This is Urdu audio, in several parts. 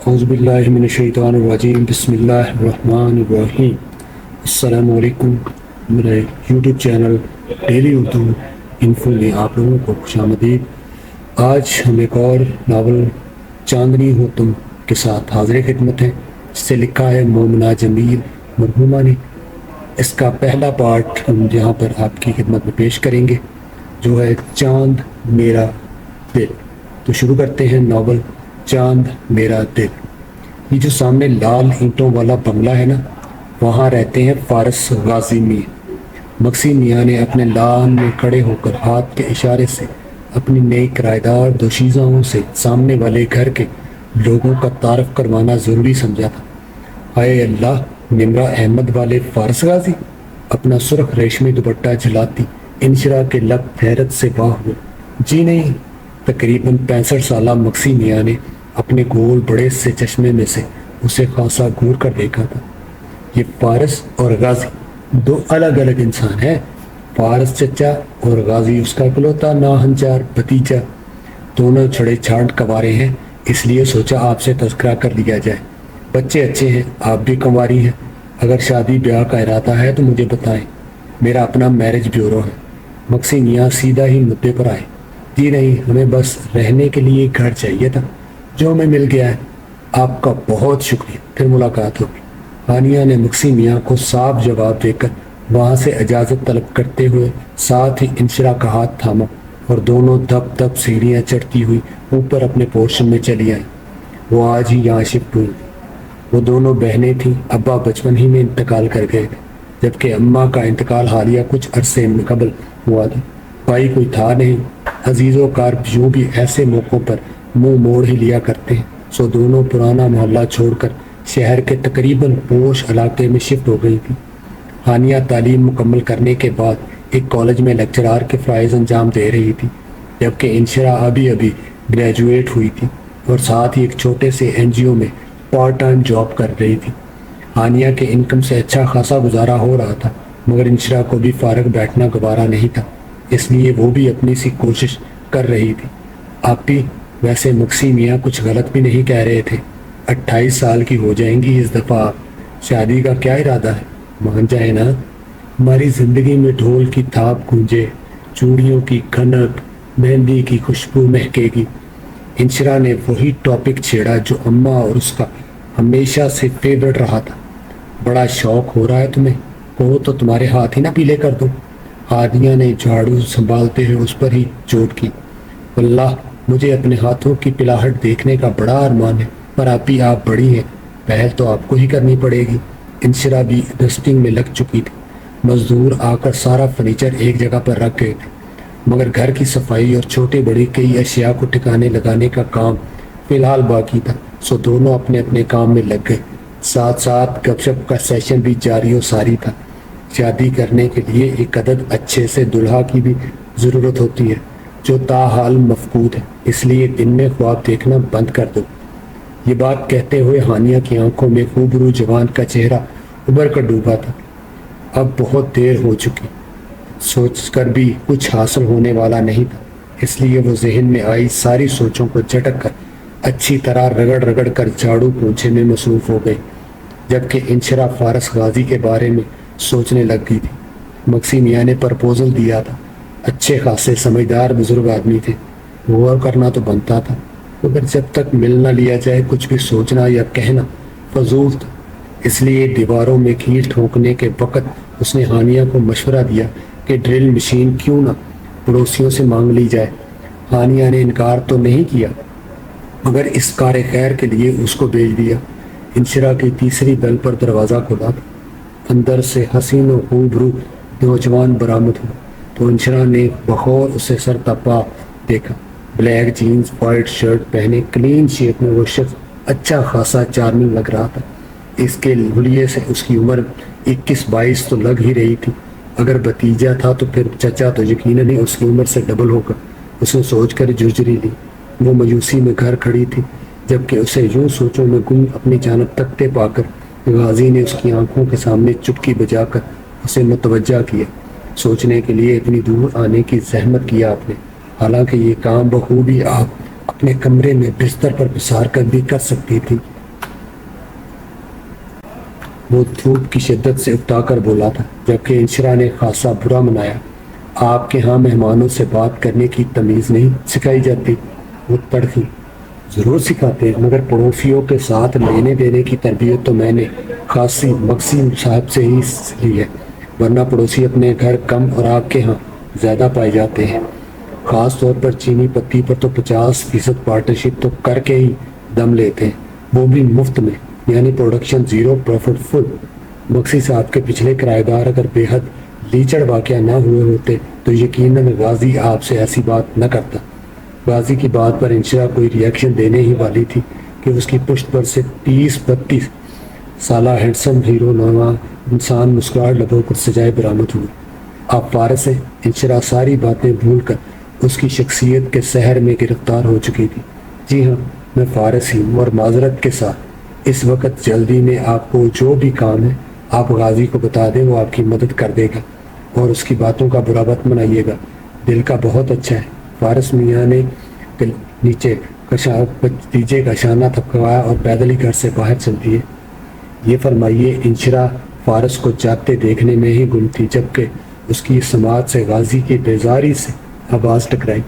اعوذ باللہ من الشیطان الرجیم بسم اللہ الرحمن الرحیم۔ السلام علیکم، میرے YouTube channel daily Urdu info میں آپ لوگوں کو خوش آمدید۔ آج ہم ایک اور ناول چاندنی ہو تم کے ساتھ حاضر خدمت ہیں، جس سے لکھا ہے مومنہ جمیل مرحومہ نے۔ اس کا پہلا پارٹ ہم یہاں پر آپ کی خدمت میں پیش کریں گے، جو ہے چاند میرا دل۔ تو شروع کرتے ہیں ناول چاند میرا دل۔ یہ جو سامنے لال اینٹوں والا بنگلہ ہے نا، وہاں رہتے ہیں فارس غازی میاں۔ مکسی میاں نے اپنے لان میں کھڑے ہو کر ہاتھ کے اشارے سے اپنی نئی کرایہ دار دوشیزاؤں سے سامنے والے گھر کے لوگوں کا تعارف کروانا ضروری سمجھا تھا۔ ہائے اللہ، نمرا احمد والے فارس غازی! اپنا سرخ ریشمی دوپٹہ جھلاتی انشرا کے لب حیرت سے واہ ہوئے۔ جی نہیں، تقریباً 65 سالہ مکسی میاں نے اپنے گول بڑے سے چشمے میں سے اسے خاصا گور کر دیکھا تھا۔ یہ فارس اور غازی دو الگ الگ انسان ہیں۔ فارس چچا اور غازی اس کا اکلوتا ناہنجار بھتیجا، دونوں چھڑے چھانٹ کنوارے ہیں، اس لیے سوچا آپ سے تذکرہ کر لیا جائے۔ بچے اچھے ہیں، آپ بھی کنواری ہیں، اگر شادی بیاہ کا ارادہ ہے تو مجھے بتائیں، میرا اپنا میرج بیورو ہے۔ مکسی میاں سیدھا ہی مدعے پر آئے۔ جی نہیں، ہمیں بس رہنے کے لیے گھر چاہیے تھا، جو ہمیں مل گیا ہے۔ آپ کا بہت شکریہ، پھر ملاقات ہوگی۔ ہانیہ نے مکسی میاں کو صاف جواب دے کر وہاں سے اجازت طلب کرتے ہوئے ساتھ ہی انشرا کا ہاتھ تھاما اور دونوں دب دب سیڑھیاں چڑھتی ہوئی اوپر اپنے پورشن میں چلی آئیں۔ وہ آج ہی یہاں شفٹ ہوئی تھی۔ وہ دونوں بہنیں تھیں، ابا بچپن ہی میں انتقال کر گئے تھے، جبکہ اماں کا انتقال حالیہ کچھ عرصے میں قبل ہوا تھا۔ بھائی کوئی تھا نہیں، عزیز و کار یوں بھی ایسے موقعوں پر منہ موڑ ہی لیا کرتے ہیں، سو دونوں پرانا محلہ چھوڑ کر شہر کے تقریباً پوش علاقے میں شفٹ ہو گئی تھی۔ ہانیہ تعلیم مکمل کرنے کے بعد ایک کالج میں لیکچرار کے فرائض انجام دے رہی تھی، جبکہ انشرا ابھی گریجویٹ ہوئی تھی اور ساتھ ہی ایک چھوٹے سے NGO میں پارٹ ٹائم جاب کر رہی تھی۔ ہانیہ کے انکم سے اچھا خاصا گزارا ہو رہا تھا، مگر انشرا کو بھی فارغ بیٹھنا گوارا نہیں تھا، اس لیے وہ بھی اپنی سی کوشش کر رہی تھی۔ آپ بھی ویسے مکسی میاں کچھ غلط بھی نہیں کہہ رہے تھے۔ 28 سال کی ہو جائیں گی اس دفعہ آپ، شادی کا کیا ارادہ ہے؟ مان جائے نا، ہماری زندگی میں ڈھول کی تھاپ گونجے، چوڑیوں کی کھنک، مہندی کی خوشبو مہکے گی۔ انشرا نے وہی ٹاپک چھیڑا جو اماں اور اس کا ہمیشہ سے فیورٹ رہا تھا۔ بڑا شوق ہو رہا ہے تمہیں؟ کہو تو تمہارے ہاتھ ہی نہ پیلے کر دو۔ ہانیہ نے جھاڑو سنبھالتے ہوئے اس پر ہی چوٹ کی۔ واللہ مجھے اپنے ہاتھوں کی پلاہٹ دیکھنے کا بڑا ارمان ہے، پر آپ بڑی ہیں، پہل تو آپ کو ہی کرنی پڑے گی۔ انشرا بھی ڈسٹنگ میں لگ چکی تھی۔ مزدور آ کر سارا فرنیچر ایک جگہ پر رکھ گئے تھے، مگر گھر کی صفائی اور چھوٹے بڑی کئی اشیاء کو ٹھکانے لگانے کا کام فی الحال باقی تھا، سو دونوں اپنے اپنے کام میں لگ گئے۔ ساتھ ساتھ گپ شپ کا سیشن بھی جاری و ساری تھا۔ شادی کرنے کے لیے ایک عدد اچھے سے دلہا کی بھی ضرورت ہوتی ہے، جو تاحال مفقود ہے، اس لیے دن میں خواب دیکھنا بند کر دو۔ یہ بات کہتے ہوئے ہانیہ کی آنکھوں میں خوبرو جوان کا چہرہ ابھر کر ڈوبا تھا۔ اب بہت دیر ہو چکی، سوچ کر بھی کچھ حاصل ہونے والا نہیں تھا، اس لیے وہ ذہن میں آئی ساری سوچوں کو جھٹک کر اچھی طرح رگڑ رگڑ کر جھاڑو پونچھے میں مصروف ہو گئی، جبکہ انشرا فارس غازی کے بارے میں سوچنے لگ گئی تھی۔ مکسی میاں نے پرپوزل دیا تھا، اچھے خاصے سمجھدار بزرگ آدمی تھے، غور کرنا تو بنتا تھا، مگر جب تک مل نہ لیا جائے کچھ بھی سوچنا یا کہنا فضول تھا۔ اس لیے دیواروں میں کیل ٹھونکنے کے وقت اس نے ہانیہ کو مشورہ دیا کہ ڈرل مشین کیوں نہ پڑوسیوں سے مانگ لی جائے۔ ہانیہ نے انکار تو نہیں کیا، مگر اس کار خیر کے لیے اس کو بھیج دیا۔ انشرا کی تیسری بل پر دروازہ کھلا تھا، اندر سے حسین و خوبرو نوجوان برآمد ہوا تو انشرا نے بغور اسے سر تپا دیکھا۔ بلیک جینز، وائٹ شرٹ پہنے کلین شیپ میں وہ شخص اچھا خاصا چارمنگ لگ رہا تھا۔ اس کے حلیے سے اس کی عمر 21-22 تو لگ ہی رہی تھی، اگر بھتیجا تھا تو پھر چچا تو یقیناً ہی اس کی عمر سے ڈبل ہوگا۔ اسے سوچ کر جھرجھری لی۔ وہ مایوسی میں گھر کھڑی تھی، جبکہ اسے یوں سوچوں میں گم اپنی جانب تکتے پا کر غازی نے اس کی آنکھوں کے سامنے چٹکی بجا کر اسے متوجہ کیا۔ سوچنے کے لیے اتنی دور آنے کی زحمت کیا آپ نے، حالانکہ یہ کام بخوبی آپ اپنے کمرے میں بستر پر پسار کر بھی کر سکتی تھی۔ وہ دھوپ کی شدت سے اکتا کر بولا تھا، جبکہ انشرا نے خاصا برا منایا۔ آپ کے ہاں مہمانوں سے بات کرنے کی تمیز نہیں سکھائی جاتی؟ وہ تڑکی۔ ضرور سکھاتے ہیں، مگر پڑوسیوں کے ساتھ لینے دینے کی تربیت تو میں نے خاصی مقصی صاحب سے ہی لی ہے، ورنہ پڑوسی اپنے گھر کم اور آپ کے ہاں زیادہ پائے جاتے ہیں۔ خاص طور پر چینی پتی پر تو 50% پارٹنرشپ تو کر کے ہی دم لیتے ہیں، وہ بھی مفت میں، یعنی پروڈکشن زیرو پروفٹ فل۔ مقصی صاحب کے پچھلے کرایہ دار اگر بے حد لیچڑ واقعہ نہ ہوئے ہوتے تو یقیناً غازی آپ سے ایسی بات نہ کرتا۔ غازی کی بات پر انشرا کوئی ری ایکشن دینے ہی والی تھی کہ اس کی پشت پر سے 30-32 سالہ ہینڈسم ہیرو نما انسان مسکراہٹ لبوں پر سجائے برآمد ہوئے۔ آپ فارس ہیں؟ انشرا ساری باتیں بھول کر اس کی شخصیت کے سحر میں گرفتار ہو چکی تھی۔ جی ہاں، میں فارس ہی ہوں، اور معذرت کے ساتھ اس وقت جلدی میں آپ کو جو بھی کام ہے آپ غازی کو بتا دیں، وہ آپ کی مدد کر دے گا، اور اس کی باتوں کا برا مت منائیے گا، دل کا بہت اچھا ہے۔ فارس میاں نے نیچے بھتیجے کا شانہ تھپکوایا اور پیدل ہی گھر سے باہر چل دیے۔ یہ فرمائیے، انشرا فارس کو جاگتے دیکھنے میں ہی گم تھی، جبکہ اس کی سماعت سے غازی کی بیزاری سے آواز ٹکرائی۔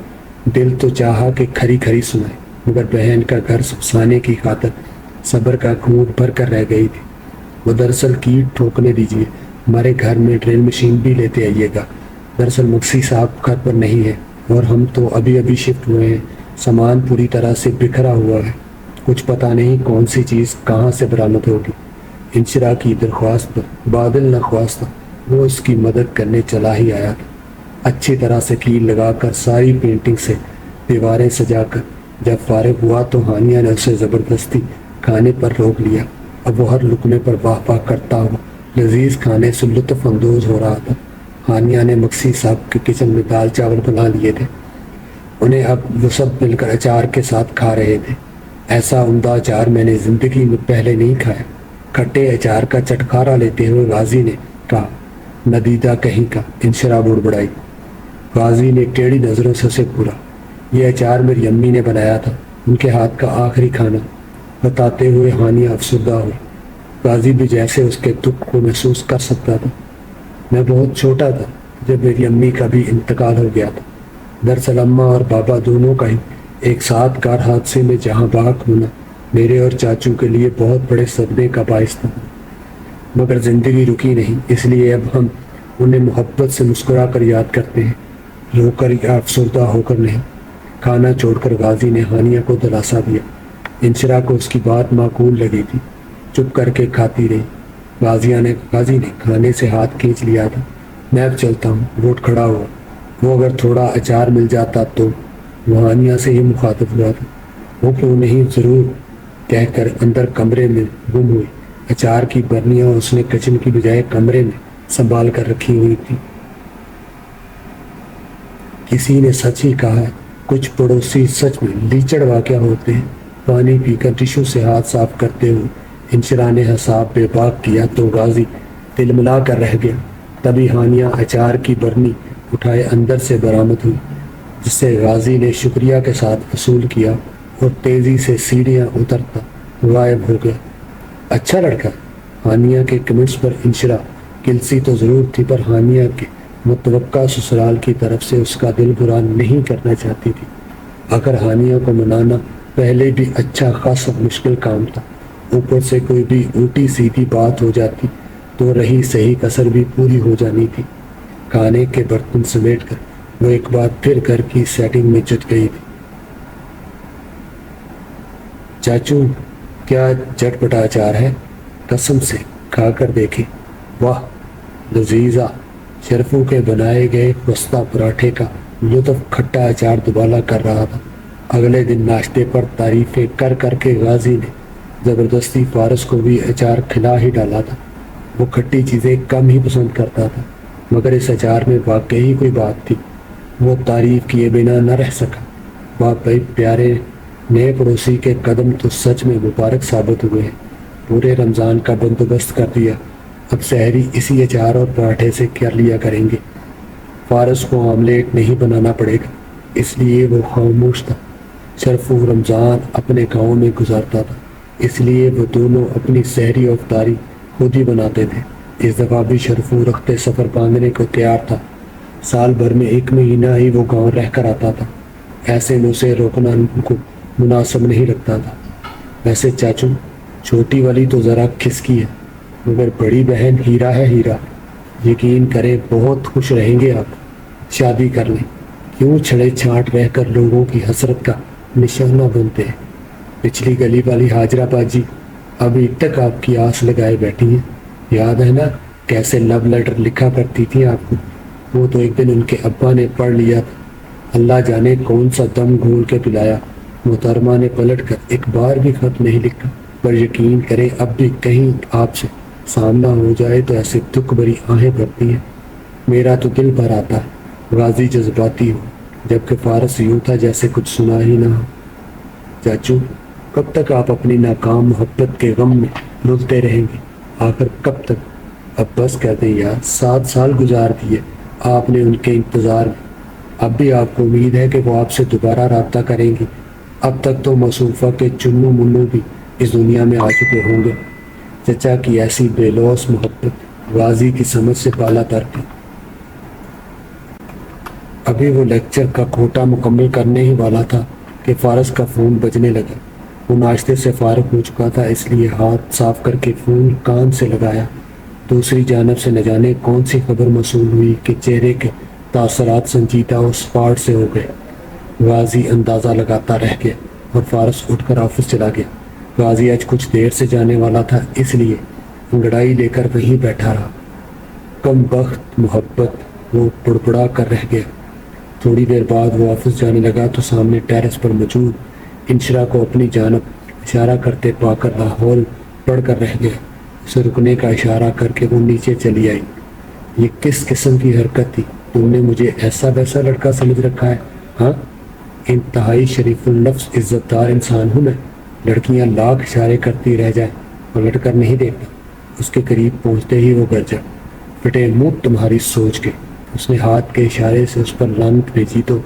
دل تو چاہا کہ کھری کھری سنائے، مگر بہن کا گھر سبسانے کی خاطر صبر کا گھونٹ بھر کر رہ گئی تھی۔ وہ دراصل کیٹ ٹھوکنے دیجیے، ہمارے گھر میں ڈرل مشین بھی لیتے آئیے گا۔ دراصل مقصی صاحب گھر پر نہیں ہے، اور ہم تو ابھی ابھی شفٹ ہوئے ہیں، سامان پوری طرح سے بکھرا ہوا ہے، کچھ پتہ نہیں کون سی چیز کہاں سے برآمد ہوگی۔ انشرا کی درخواست پر بادل نخواستہ وہ اس کی مدد کرنے چلا ہی آیا تھا، اچھی طرح سے کیل لگا کر، ساری پینٹنگ سے دیواریں سجا کر۔ جب فارغ ہوا تو ہانیہ نے اسے زبردستی کھانے پر روک لیا۔ اب وہ ہر لقمے پر واہ واہ کرتا ہوا لذیذ کھانے سے لطف اندوز ہو رہا تھا۔ ہانیہ نے مقصی صاحب کے کچن میں دال چاول بنا لیے تھے، انہیں اب وہ سب مل کر اچار کے ساتھ کھا رہے تھے۔ ایسا عمدہ اچار میں نے زندگی میں پہلے نہیں کھایا۔ کھٹے اچار کا چٹکارا لیتے ہوئے غازی نے کہا، ندیدہ کہیں کا۔ انشرا بڑبڑائی۔ غازی نے ٹیڑھی نظروں سے اسے گھورا۔ یہ اچار میری امی نے بنایا تھا، ان کے ہاتھ کا آخری کھانا، بتاتے ہوئے ہانیہ افسردہ ہوئی۔ غازی بھی جیسے اس کے دکھ کو محسوس کر سکتا تھا۔ میں بہت چھوٹا تھا جب میری امی کا بھی انتقال ہو گیا تھا۔ دراصل اماں اور بابا دونوں کا ہی ایک ساتھ کار حادثے میں جہاں بحق ہونا میرے اور چاچو کے لیے بہت بڑے صدمے کا باعث تھا، مگر زندگی رکی نہیں، اس لیے اب ہم انہیں محبت سے مسکرا کر یاد کرتے ہیں، رو کر یا افسردہ ہو کر نہیں۔ کھانا چھوڑ کر غازی نے ہانیہ کو دلاسا دیا۔ انشرا کو اس کی بات معقول لگی تھی، چپ کر کے کھاتی رہی۔ غازی نے کھانے سے ہاتھ کھینچ لیا تھا۔ میں اب چلتا ہوں۔ وہ اٹھ کھڑا ہوا۔ وہ اگر تھوڑا اچار مل جاتا تو وہ ہانیہ سے ہی مخاطب ہوا تھا۔ وہ کیوں نہیں ضرور کہہ کر اندر کمرے میں گم ہوئی۔ اچار کی برنیاں اس نے کچن کی بجائے کمرے میں سنبھال کر رکھی ہوئی تھی۔ کسی نے سچ ہی کہا ہے، کچھ پڑوسی سچ میں لیچڑ واقعہ ہوتے ہیں۔ پانی پی کر ٹشو سے ہاتھ صاف کرتے ہوئے انشرا نے حساب بے باک کیا تو غازی دل ملا کر رہ گیا۔ تبھی ہانیہ اچار کی برنی اٹھائے اندر سے برآمد ہوئی، جس سے غازی نے شکریہ کے ساتھ وصول کیا اور تیزی سے سیڑھیاں اترتا غائب ہو گیا۔ اچھا لڑکا۔ ہانیہ کے کمنٹس پر انشرا کلسی تو ضرور تھی، پر ہانیہ کے متوقع سسرال کی طرف سے اس کا دل برا نہیں کرنا چاہتی تھی۔ اگر ہانیہ کو منانا پہلے بھی اچھا خاصا مشکل کام تھا، اوپر سے کوئی بھی الٹی سیدھی بات ہو جاتی تو رہی صحیح کسر بھی پوری ہو جانی تھی۔ کھانے کے برتن سمیٹ کر وہ ایک بار پھر گھر کی سیٹنگ میں جٹ گئی تھی۔ چاچو، کیا جٹ پٹا اچار ہے؟ قسم سے کھا کر دیکھے، واہ لذیذہ۔ شرفوں کے بنائے گئے خستہ پراٹھے کا لطف کھٹا اچار دوبالا کر رہا تھا۔ اگلے دن ناشتے پر تعریفیں کر کر کے غازی نے زبردستی فارس کو بھی اچار کھلا ہی ڈالا تھا۔ وہ کھٹی چیزیں کم ہی پسند کرتا تھا، مگر اس اچار میں واقعی کوئی بات تھی۔ وہ تعریف کیے بنا نہ رہ سکا۔ واقعی پیارے نئے پڑوسی کے قدم تو سچ میں مبارک ثابت ہوئے ہیں۔ پورے رمضان کا بندوبست کر دیا، اب سحری اسی اچار اور پراٹھے سے کر لیا کریں گے۔ فارس کو آملیٹ نہیں بنانا پڑے گا، اس لیے وہ خاموش تھا۔ شرف و رمضان اپنے گاؤں میں گزارتا تھا، اس لیے وہ دونوں اپنی سحری و افطاری خود ہی بناتے تھے۔ اس دفعہ بھی شرف و رخت سفر باندھنے کو تیار تھا۔ سال بھر میں 1 مہینہ ہی وہ گاؤں رہ کر آتا تھا، ایسے میں اسے روکنا ان کو مناسب نہیں لگتا تھا۔ ویسے چاچو، چھوٹی والی تو ذرا کھسکی ہے، مگر بڑی بہن ہیرا ہے ہیرا، یقین کریں بہت خوش رہیں گے آپ، شادی کر لیں، کیوں چھڑے چھانٹ رہ کر لوگوں کی حسرت کا نشانہ بنتے ہیں۔ پچھلی گلی والی حاجرہ باجی ابھی تک آپ کی آس لگائے بیٹھی ہیں، یاد ہے نا کیسے لو لیٹر لکھا کرتی تھیں آپ کو؟ وہ تو ایک دن ان کے ابا نے پڑھ لیا تھا، اللہ جانے کون سا دم گھول کے پلایا، محترمہ نے پلٹ کر ایک بار بھی خط نہیں لکھا، پر یقین کریں اب بھی کہیں آپ سے سامنا ہو جائے تو ایسے دکھ بھری آہیں بھرتی ہیں، میرا تو دل بھر آتا ہے، غازی جذباتی ہو، جبکہ فارس یوں تھا جیسے کچھ سنا ہی نہ ہو۔ چاچو، کب تک آپ اپنی ناکام محبت کے غم میں رلتے رہیں گے؟ آخر کب تک؟ اب بس کر دیں یار، 7 سال گزار دیے آپ نے ان کے انتظار میں، اب بھی آپ کو امید ہے کہ وہ آپ سے دوبارہ رابطہ کریں گی؟ اب تک تو مصوفہ کے چنو منو بھی اس دنیا میں آ چکے ہوں گے۔ چچا کی ایسی بے لوث محبت غازی کی سمجھ سے بالا تر تھی۔ ابھی وہ لیکچر کا کوٹا مکمل کرنے ہی والا تھا کہ فارس کا فون بجنے لگا۔ وہ ناشتے سے فارغ ہو چکا تھا، اس لیے ہاتھ صاف کر کے فون کان سے لگایا۔ دوسری جانب سے نہ جانے کون سی خبر موصول ہوئی کہ چہرے کے تاثرات سنجیدہ اور سپاٹ سے ہو گئے۔ غازی اندازہ لگاتا رہ گیا اور فارس اٹھ کر آفس چلا گیا۔ غازی آج کچھ دیر سے جانے والا تھا، اس لیے انگڑائی لے کر وہیں بیٹھا رہا۔ کم بخت محبت، وہ بڑبڑا کر رہ گیا۔ تھوڑی دیر بعد وہ آفس جانے لگا تو سامنے ٹیرس پر موجود انشرا کو اپنی جانب اشارہ کرتے پا کر لاہور پڑھ کر رہ گیا۔ اسے رکنے کا اشارہ کر کے وہ نیچے چلی آئی۔ یہ کس قسم کی حرکت تھی؟ تم نے مجھے ایسا ویسا لڑکا سمجھ رکھا ہے؟ ہاں، انتہائی شریف النفس عزت دار انسان ہوں میں، لڑکیاں لاکھ اشارے کرتی رہ جائیں پلٹ کر نہیں دیکھتا۔ اس کے قریب پہنچتے ہی وہ گرجا، پھٹے منہ تمہاری سوچ کے۔ اس نے ہاتھ کے اشارے سے اس پر لعنت بھیجی تو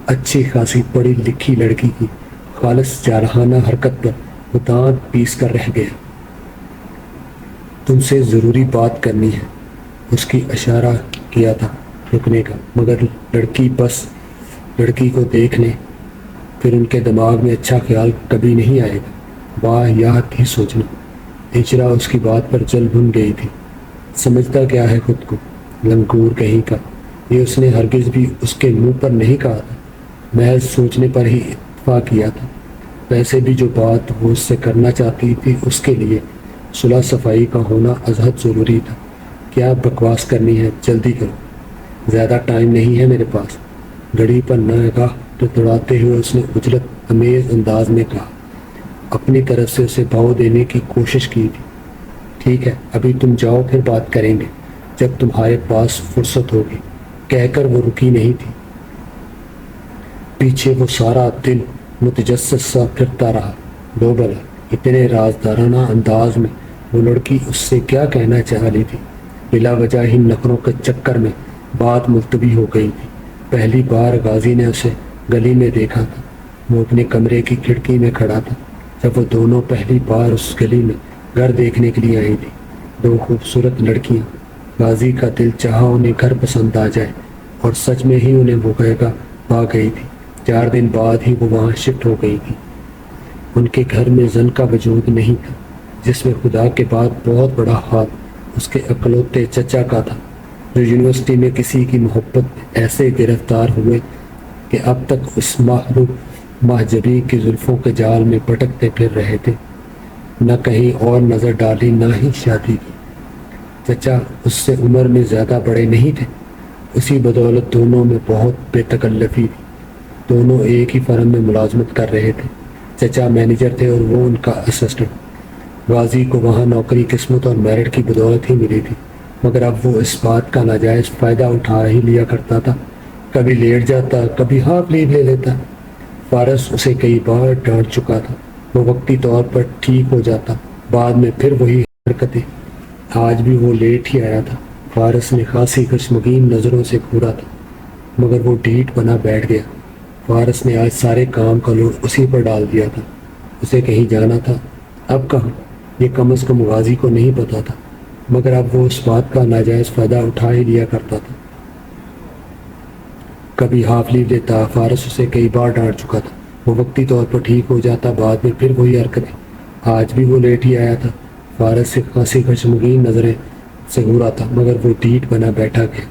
اچھی خاصی پڑھی لکھی لڑکی کی خالص جارحانہ حرکت پر وہ دانت پیس کر رہ گیا۔ تم سے ضروری بات کرنی ہے، اس کی اشارہ کیا تھا رکنے کا، مگر لڑکی کو دیکھ لیں پھر ان کے دماغ میں اچھا خیال کبھی نہیں آئے گا۔ واہ یاد ہی سوچنا۔ انشرا اس کی بات پر جل بھن گئی تھی۔ سمجھتا کیا ہے خود کو، لنگور کہیں کا، یہ اس نے ہرگز بھی اس کے منہ پر نہیں کہا تھا، محض سوچنے پر ہی اتفاق کیا تھا۔ ویسے بھی جو بات وہ اس سے کرنا چاہتی تھی اس کے لیے صلح صفائی کا ہونا ازحد ضروری تھا۔ کیا بکواس کرنی ہے، جلدی کرو، زیادہ ٹائم نہیں ہے میرے پاس۔ گھڑی پر نگاہ دوڑاتے ہوئے اس نے عجلت امیز انداز میں کہا، اپنی طرف سے اسے بھاؤ دینے کی کوشش کی تھی۔ ٹھیک ہے، ابھی تم جاؤ، پھر بات کریں گے جب تمہارے پاس فرصت ہوگی، کہہ کر وہ رکی نہیں تھی۔ پیچھے وہ سارا دن متجسس سا پھرتا رہا۔ لو بلا، اتنے رازدارانہ انداز میں وہ لڑکی اس سے کیا کہنا چاہ رہی تھی؟ بلا وجہ ہی نخروں کے چکر میں بات ملتوی ہو گئی تھی۔ پہلی بار غازی نے اسے گلی میں دیکھا تھا، وہ اپنے کمرے کی کھڑکی میں کھڑا تھا جب وہ دونوں پہلی بار اس گلی میں گھر دیکھنے کے لیے آئی تھی۔ دو خوبصورت لڑکیاں، غازی کا دل چاہا انہیں گھر پسند آ جائے، اور سچ میں ہی انہیں وہ گھر پا گئی تھی۔ 4 دن بعد ہی وہ وہاں شفٹ ہو گئی تھی۔ ان کے گھر میں زن کا وجود نہیں تھا، جس میں خدا کے بعد بہت بڑا ہاتھ اس کے اکلوتے چچا کا تھا، جو یونیورسٹی میں کسی کی محبت میں ایسے گرفتار ہوئے کہ اب تک اس محجبی کی زلفوں کے جال میں بھٹکتے پھر رہے تھے۔ نہ کہیں اور نظر ڈالی، نہ ہی شادی کی۔ چچا اس سے عمر میں زیادہ بڑے نہیں تھے، اسی بدولت دونوں میں بہت بے تکلفی تھی۔ دونوں ایک ہی فرم میں ملازمت کر رہے تھے، چچا مینیجر تھے اور وہ ان کا اسسٹنٹ۔ غازی کو وہاں نوکری قسمت اور میرٹ کی بدولت ہی ملی تھی، مگر اب وہ اس بات کا ناجائز فائدہ اٹھا ہی لیا کرتا تھا، کبھی لیٹ جاتا، کبھی ہاف لیو لے لیتا۔ فارس اسے کئی بار ڈانٹ چکا تھا، وہ وقتی طور پر ٹھیک ہو جاتا، بعد میں پھر وہی حرکتیں۔ آج بھی وہ لیٹ ہی آیا تھا۔ فارس نے خاصی خشمگین نظروں سے گھورا تھا، مگر وہ ڈھیٹ بنا بیٹھ گیا۔ فارس نے آج سارے کام کا لوڈ اسی پر ڈال دیا تھا۔ اسے کہیں جانا تھا، اب کہاں یہ کم از کم غازی کو نہیں پتا تھا، مگر اب وہ اس بات کا ناجائز فائدہ اٹھا ہی لیا کرتا تھا۔ کبھی ہاف لیو لیتا، فارس اسے کئی بار ڈانٹ چکا تھا، وہ وقتی طور پر ٹھیک ہو جاتا، بعد میں پھر وہی حرکتیں۔ آج بھی وہ لیٹ ہی آیا تھا۔ فارس سے خاصی خشمگین نظریں سے ہو رہا تھا، مگر وہ ڈیٹ بنا بیٹھا گیا۔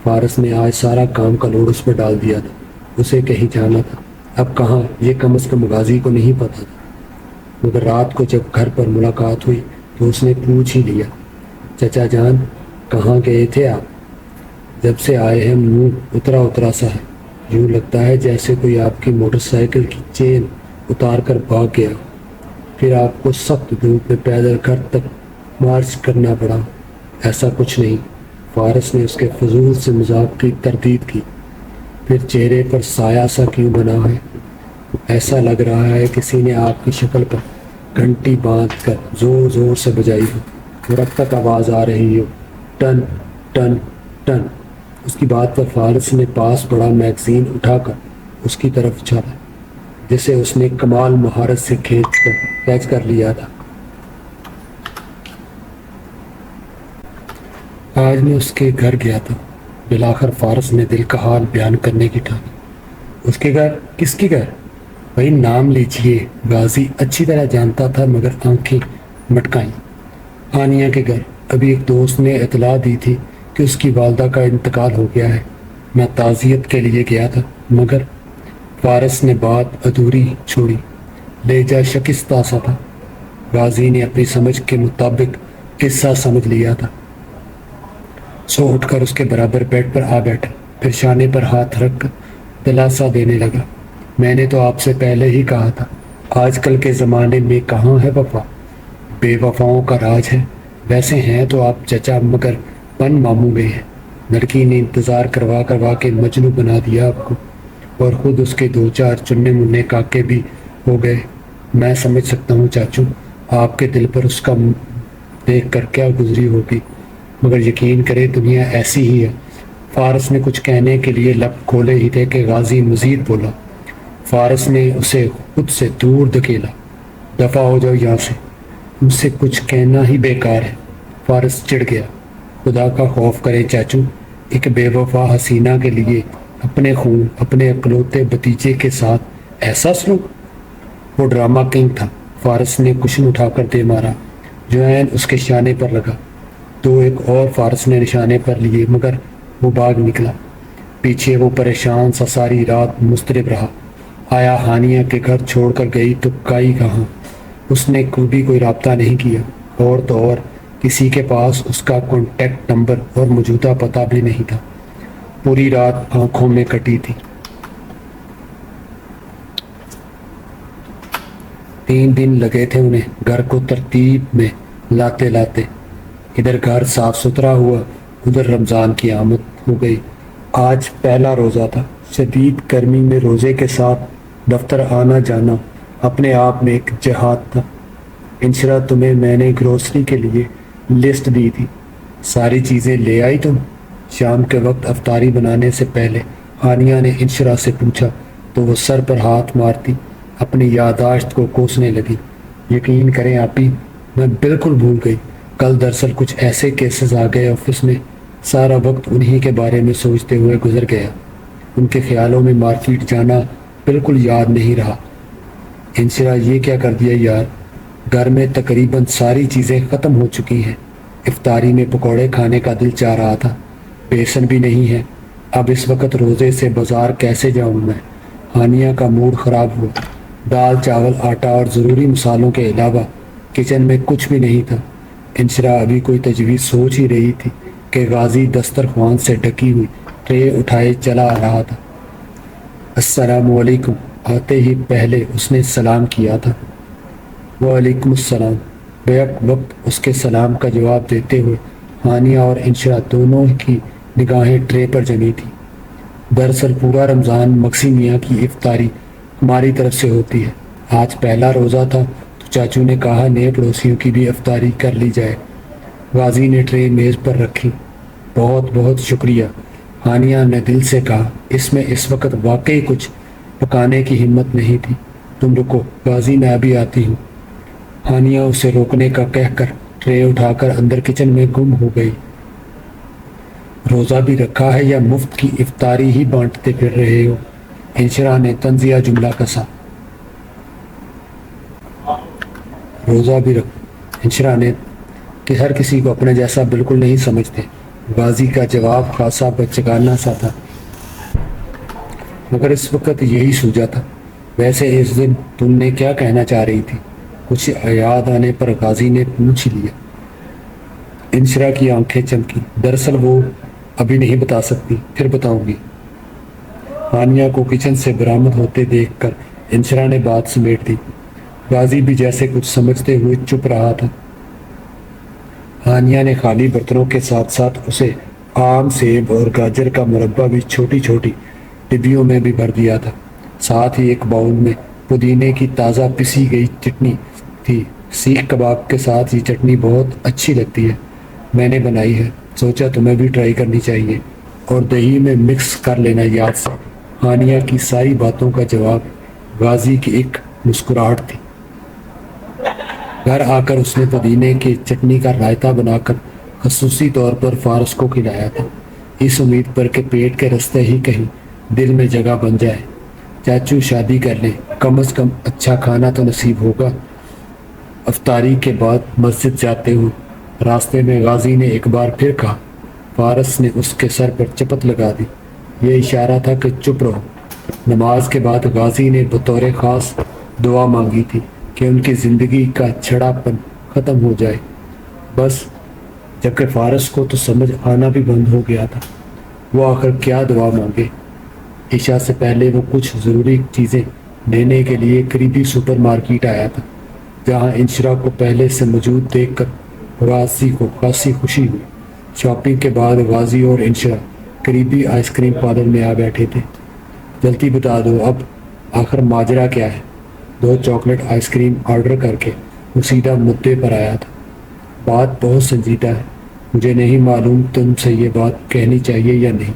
فارس نے آج سارا کام کا لوڈ اس پر ڈال دیا تھا، اسے کہیں جانا تھا، اب کہاں یہ کم از کم غازی کو نہیں پتا تھا۔ مگر رات کو جب گھر پر ملاقات ہوئی تو اس نے پوچھ ہی لیا، چچا جان کہاں گئے تھے آپ؟ جب سے آئے ہیں منہ اترا اترا سا ہے، یوں لگتا ہے جیسے کوئی آپ کی موٹر سائیکل کی چین اتار کر بھاگ گیا، پھر آپ کو سخت دھوپ میں پیدل گھر تک مارچ کرنا پڑا۔ ایسا کچھ نہیں، فارس نے اس کے فضول سے مذاق کی تردید کی۔ پھر چہرے پر سایہ سا کیوں بنا ہے؟ ایسا لگ رہا ہے کسی نے آپ کی شکل پر گھنٹی باندھ کر زور زور سے بجائی ہو، مرتب آواز آ رہی ہو، ٹن ٹن ٹن۔ اس کی بات پر فارس نے پاس پڑا میگزین اٹھا کر اس کی طرف اچھالا، جسے اس نے کمال مہارت سے کیچ کر لیا تھا۔ آج میں اس کے گھر گیا تھا، بالآخر فارس نے دل کا حال بیان کرنے کی ٹھانی۔ اس کے گھر؟ کس کے گھر؟ بھائی نام لیجئے۔ غازی اچھی طرح جانتا تھا مگر آنکھیں مٹکائیں۔ ہانیہ کے گھر۔ ابھی ایک دوست نے اطلاع دی تھی کہ اس کی والدہ کا انتقال ہو گیا ہے، میں تعزیت کے لیے گیا تھا، مگر فارس نے بات ادھوری چھوڑی، لہجہ شکستہ سا تھا۔ غازی نے اپنی سمجھ کے مطابق قصہ سمجھ لیا تھا، سو اٹھ کر اس کے برابر بیڈ پر آ بیٹھا، پھر شانے پر ہاتھ رکھ کر دلاسا دینے لگا۔ میں نے تو آپ سے پہلے ہی کہا تھا، آج کل کے زمانے میں کہاں ہے وفا، بے وفاؤں کا راج ہے۔ ویسے ہیں تو آپ چچا مگر پن ماموں گئے ہیں۔ لڑکی نے انتظار کروا کے مجنوں بنا دیا آپ کو، اور خود اس کے دو چار چننے مننے کاکے بھی ہو گئے۔ میں سمجھ سکتا ہوں چاچو، آپ کے دل پر اس کا دیکھ کر کیا گزری ہوگی، مگر یقین کرے دنیا ایسی ہی ہے۔ فارس نے کچھ کہنے کے لیے لب کھولے ہی تھے کہ غازی مزید بولا۔ فارس نے اسے خود سے دور دھکیلا۔ دفع ہو جاؤ یہاں سے، مجھ سے کچھ کہنا ہی بیکار ہے۔ فارس چڑ گیا۔ خدا کا خوف کرے چاچو، ایک بے وفا حسینہ کے لیے اپنے خون، اپنے اکلوتے بھتیجے کے ساتھ ایسا سلوک؟ وہ ڈرامہ کنگ تھا۔ فارس نے کشن اٹھا کر دے مارا جو عین اس کے شانے پر لگا۔ تو ایک اور فارس نے نشانے پر لیے، مگر وہ بھاگ نکلا۔ پیچھے وہ پریشان سا ساری رات مضطرب رہا۔ آیا ہانیہ کے گھر چھوڑ کر گئی تو کائی کہاں؟ اس نے بھی کوئی رابطہ نہیں کیا، اور تو اور کسی کے پاس اس کا کانٹیکٹ نمبر اور موجودہ پتہ بھی نہیں تھا۔ پوری رات آنکھوں میں کٹی تھی۔ 3 دن لگے تھے انہیں گھر کو ترتیب میں لاتے لاتے۔ ادھر گھر صاف ستھرا ہوا، ادھر رمضان کی آمد ہو گئی۔ آج پہلا روزہ تھا۔ شدید گرمی میں روزے کے ساتھ دفتر آنا جانا اپنے آپ میں ایک جہاد تھا۔ انشرا تمہیں میں نے گروسری کے لیے لسٹ دی تھی، ساری چیزیں لے آئی تم؟ شام کے وقت افطاری بنانے سے پہلے ہانیہ نے انشرا سے پوچھا تو وہ سر پر ہاتھ مارتی اپنی یادداشت کو کوسنے لگی۔ یقین کریں آپی، میں بالکل بھول گئی۔ کل دراصل کچھ ایسے کیسز آ گئے آفس میں، سارا وقت انہی کے بارے میں سوچتے ہوئے گزر گیا۔ ان کے خیالوں میں مارکیٹ جانا بالکل یاد نہیں رہا۔ انشرا یہ کیا کر دیا یار، گھر میں تقریباً ساری چیزیں ختم ہو چکی ہیں۔ افطاری میں پکوڑے کھانے کا دل چاہ رہا تھا، بیسن بھی نہیں ہے۔ اب اس وقت روزے سے بازار کیسے جاؤں میں؟ ہانیہ کا موڈ خراب ہوا۔ دال چاول آٹا اور ضروری مسالوں کے علاوہ کچن میں کچھ بھی نہیں تھا۔ انشرا ابھی کوئی تجویز سوچ ہی رہی تھی کہ غازی دسترخوان سے ڈھکی ہوئی ٹرے اٹھائے چلا آ رہا تھا۔ السلام علیکم آتے ہی پہلے اس نے سلام کیا تھا۔ وعلیکم السلام۔ بیک وقت اس کے سلام کا جواب دیتے ہوئے ہانیہ اور انشرا دونوں کی نگاہیں ٹرے پر جمی تھی۔ دراصل پورا رمضان مکسی میاں کی افطاری ہماری طرف سے ہوتی ہے۔ آج پہلا روزہ تھا تو چاچو نے کہا نئے پڑوسیوں کی بھی افطاری کر لی جائے۔ غازی نے ٹرے میز پر رکھی۔ بہت بہت شکریہ، ہانیہ نے دل سے کہا۔ اس میں اس وقت واقعی کچھ پکانے کی ہمت نہیں تھی۔ تم رکو غازی، میں ابھی آتی ہوں۔ ہانیہ اسے روکنے کا کہہ کر ٹرے اٹھا کر اندر کچن میں گم ہو گئی۔ روزہ بھی رکھا ہے یا مفت کی افطاری ہی بانٹتے پھر رہے ہو؟ انشرا نے طنزیہ جملہ کسا۔ روزہ بھی رکھ انشرا نے کہ ہر کسی کو اپنے جیسا بالکل نہیں سمجھتے۔ غازی کا جواب خاصا بچگانہ سا تھا، مگر اس وقت یہی سوجا تھا۔ ویسے اس دن تم نے کیا کہنا چاہ رہی تھی؟ کچھ یاد آنے پر غازی نے پوچھ لیا۔ انشرا کی آنکھیں چمکی۔ دراصل وہ ابھی نہیں بتا سکتی، پھر بتاؤں گی۔ ہانیہ کو کچن سے برآمد ہوتے دیکھ کر انشرا نے بات سمیٹ دی۔ غازی بھی جیسے کچھ سمجھتے ہوئے چپ رہا تھا۔ ہانیہ نے خالی برتنوں کے ساتھ ساتھ اسے آم، سیب اور گاجر کا مربع بھی چھوٹی چھوٹی ڈبیوں میں بھی بھر دیا تھا۔ ساتھ ہی ایک باؤل میں پودینے کی تازہ پسی گئی چٹنی تھی۔ سیخ کباب کے ساتھ یہ چٹنی بہت اچھی لگتی ہے، میں نے بنائی ہے، سوچا تمہیں بھی ٹرائی کرنی چاہیے، اور دہی میں مکس کر لینا یاد سے۔ ہانیہ کی ساری باتوں کا جواب غازی کی ایک مسکراہٹ تھی۔ گھر آ کر اس نے پودینے کی چٹنی کا رائتہ بنا کر خصوصی طور پر فارس کو کھلایا تھا، اس امید پر کہ پیٹ کے رستے ہی کہیں دل میں جگہ بن جائے۔ چاچو شادی کر لیں، کم از کم اچھا کھانا تو نصیب ہوگا۔ افطاری کے بعد مسجد جاتے ہوئے راستے میں غازی نے ایک بار پھر کہا۔ فارس نے اس کے سر پر چپت لگا دی۔ یہ اشارہ تھا کہ چپ رہو۔ نماز کے بعد غازی نے بطور خاص دعا مانگی تھی کہ ان کی زندگی کا چھڑا پن ختم ہو جائے۔ بس جبکہ فارس کو تو سمجھ آنا بھی بند ہو گیا تھا، وہ آخر کیا دعا مانگے۔ عشاء سے پہلے وہ کچھ ضروری چیزیں لینے کے لیے قریبی سپر مارکیٹ آیا تھا، جہاں انشرا کو پہلے سے موجود دیکھ کر غازی کو خاصی خوشی ہوئی۔ شاپنگ کے بعد غازی اور انشرا قریبی آئس کریم پارلر میں آ بیٹھے تھے۔ جلدی بتا دو اب آخر ماجرا کیا ہے؟ 2 چاکلیٹ آئس کریم آرڈر کر کے وہ سیدھا مدعے پر آیا تھا۔ بات بہت سنجیدہ ہے، مجھے نہیں معلوم تم سے یہ بات کہنی چاہیے یا نہیں،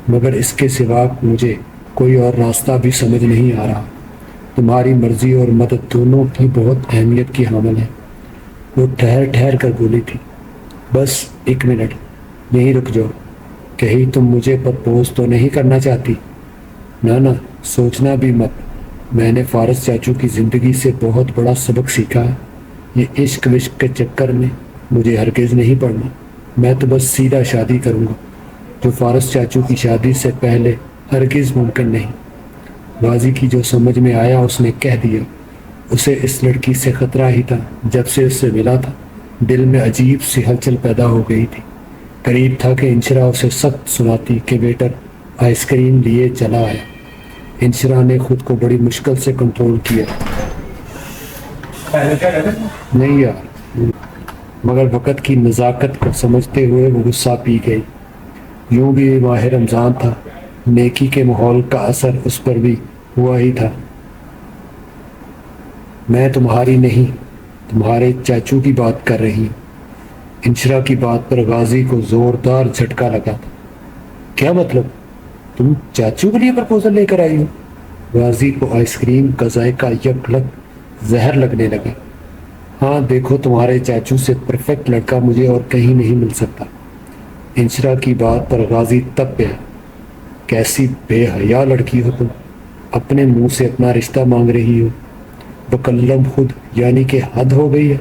مگر اس کے سوا مجھے کوئی اور راستہ بھی سمجھ نہیں آ رہا۔ تمہاری مرضی اور مدد دونوں کی بہت اہمیت کی حامل ہے۔ وہ ٹھہر کر بولی تھی۔ بس 1 منٹ یہیں رک جاؤ، کہیں تم مجھے پرپوز تو نہیں کرنا چاہتی؟ نہ سوچنا بھی مت، میں نے فارس چاچو کی زندگی سے بہت بڑا سبق سیکھا ہے۔ یہ عشق وشق کے چکر میں مجھے ہرگز نہیں پڑنا، میں تو بس سیدھا شادی کروں گا، جو فارس چاچو کی شادی سے پہلے ہرگز ممکن نہیں۔ غازی کی جو سمجھ میں آیا اس نے کہہ دیا۔ اسے اس لڑکی سے خطرہ ہی تھا۔ جب سے اس سے ملا تھا دل میں عجیب سی ہلچل پیدا ہو گئی تھی۔ قریب تھا کہ انشرا اسے سخت سناتی کہ ویٹر آئس کریم لیے چلا آیا۔ انشرا نے خود کو بڑی مشکل سے کنٹرول کیا۔ نہیں یار، مگر وقت کی نزاکت کو سمجھتے ہوئے وہ غصہ پی گئی۔ یوں بھی ماہ رمضان تھا، نیکی کے ماحول کا اثر اس پر بھی ہوا ہی تھا۔ میں تمہاری نہیں، تمہارے چاچو کی بات کر رہی ہوں۔ انشرا کی بات پر غازی کو زوردار جھٹکا لگا تھا۔ کیا مطلب؟ تم چاچو کے لیے پرپوزل لے کر آئی ہو؟ غازی کو آئس کریم کا ذائقہ یک لگ زہر لگنے لگا۔ ہاں دیکھو، تمہارے چاچو سے پرفیکٹ لڑکا مجھے اور کہیں نہیں مل سکتا۔ انشرا کی بات پر غازی تپ گیا۔ کیسی بے حیا لڑکی ہو تم، اپنے منہ سے اپنا رشتہ مانگ رہی ہو؟ بکلم خود، یعنی کہ حد ہو گئی ہے۔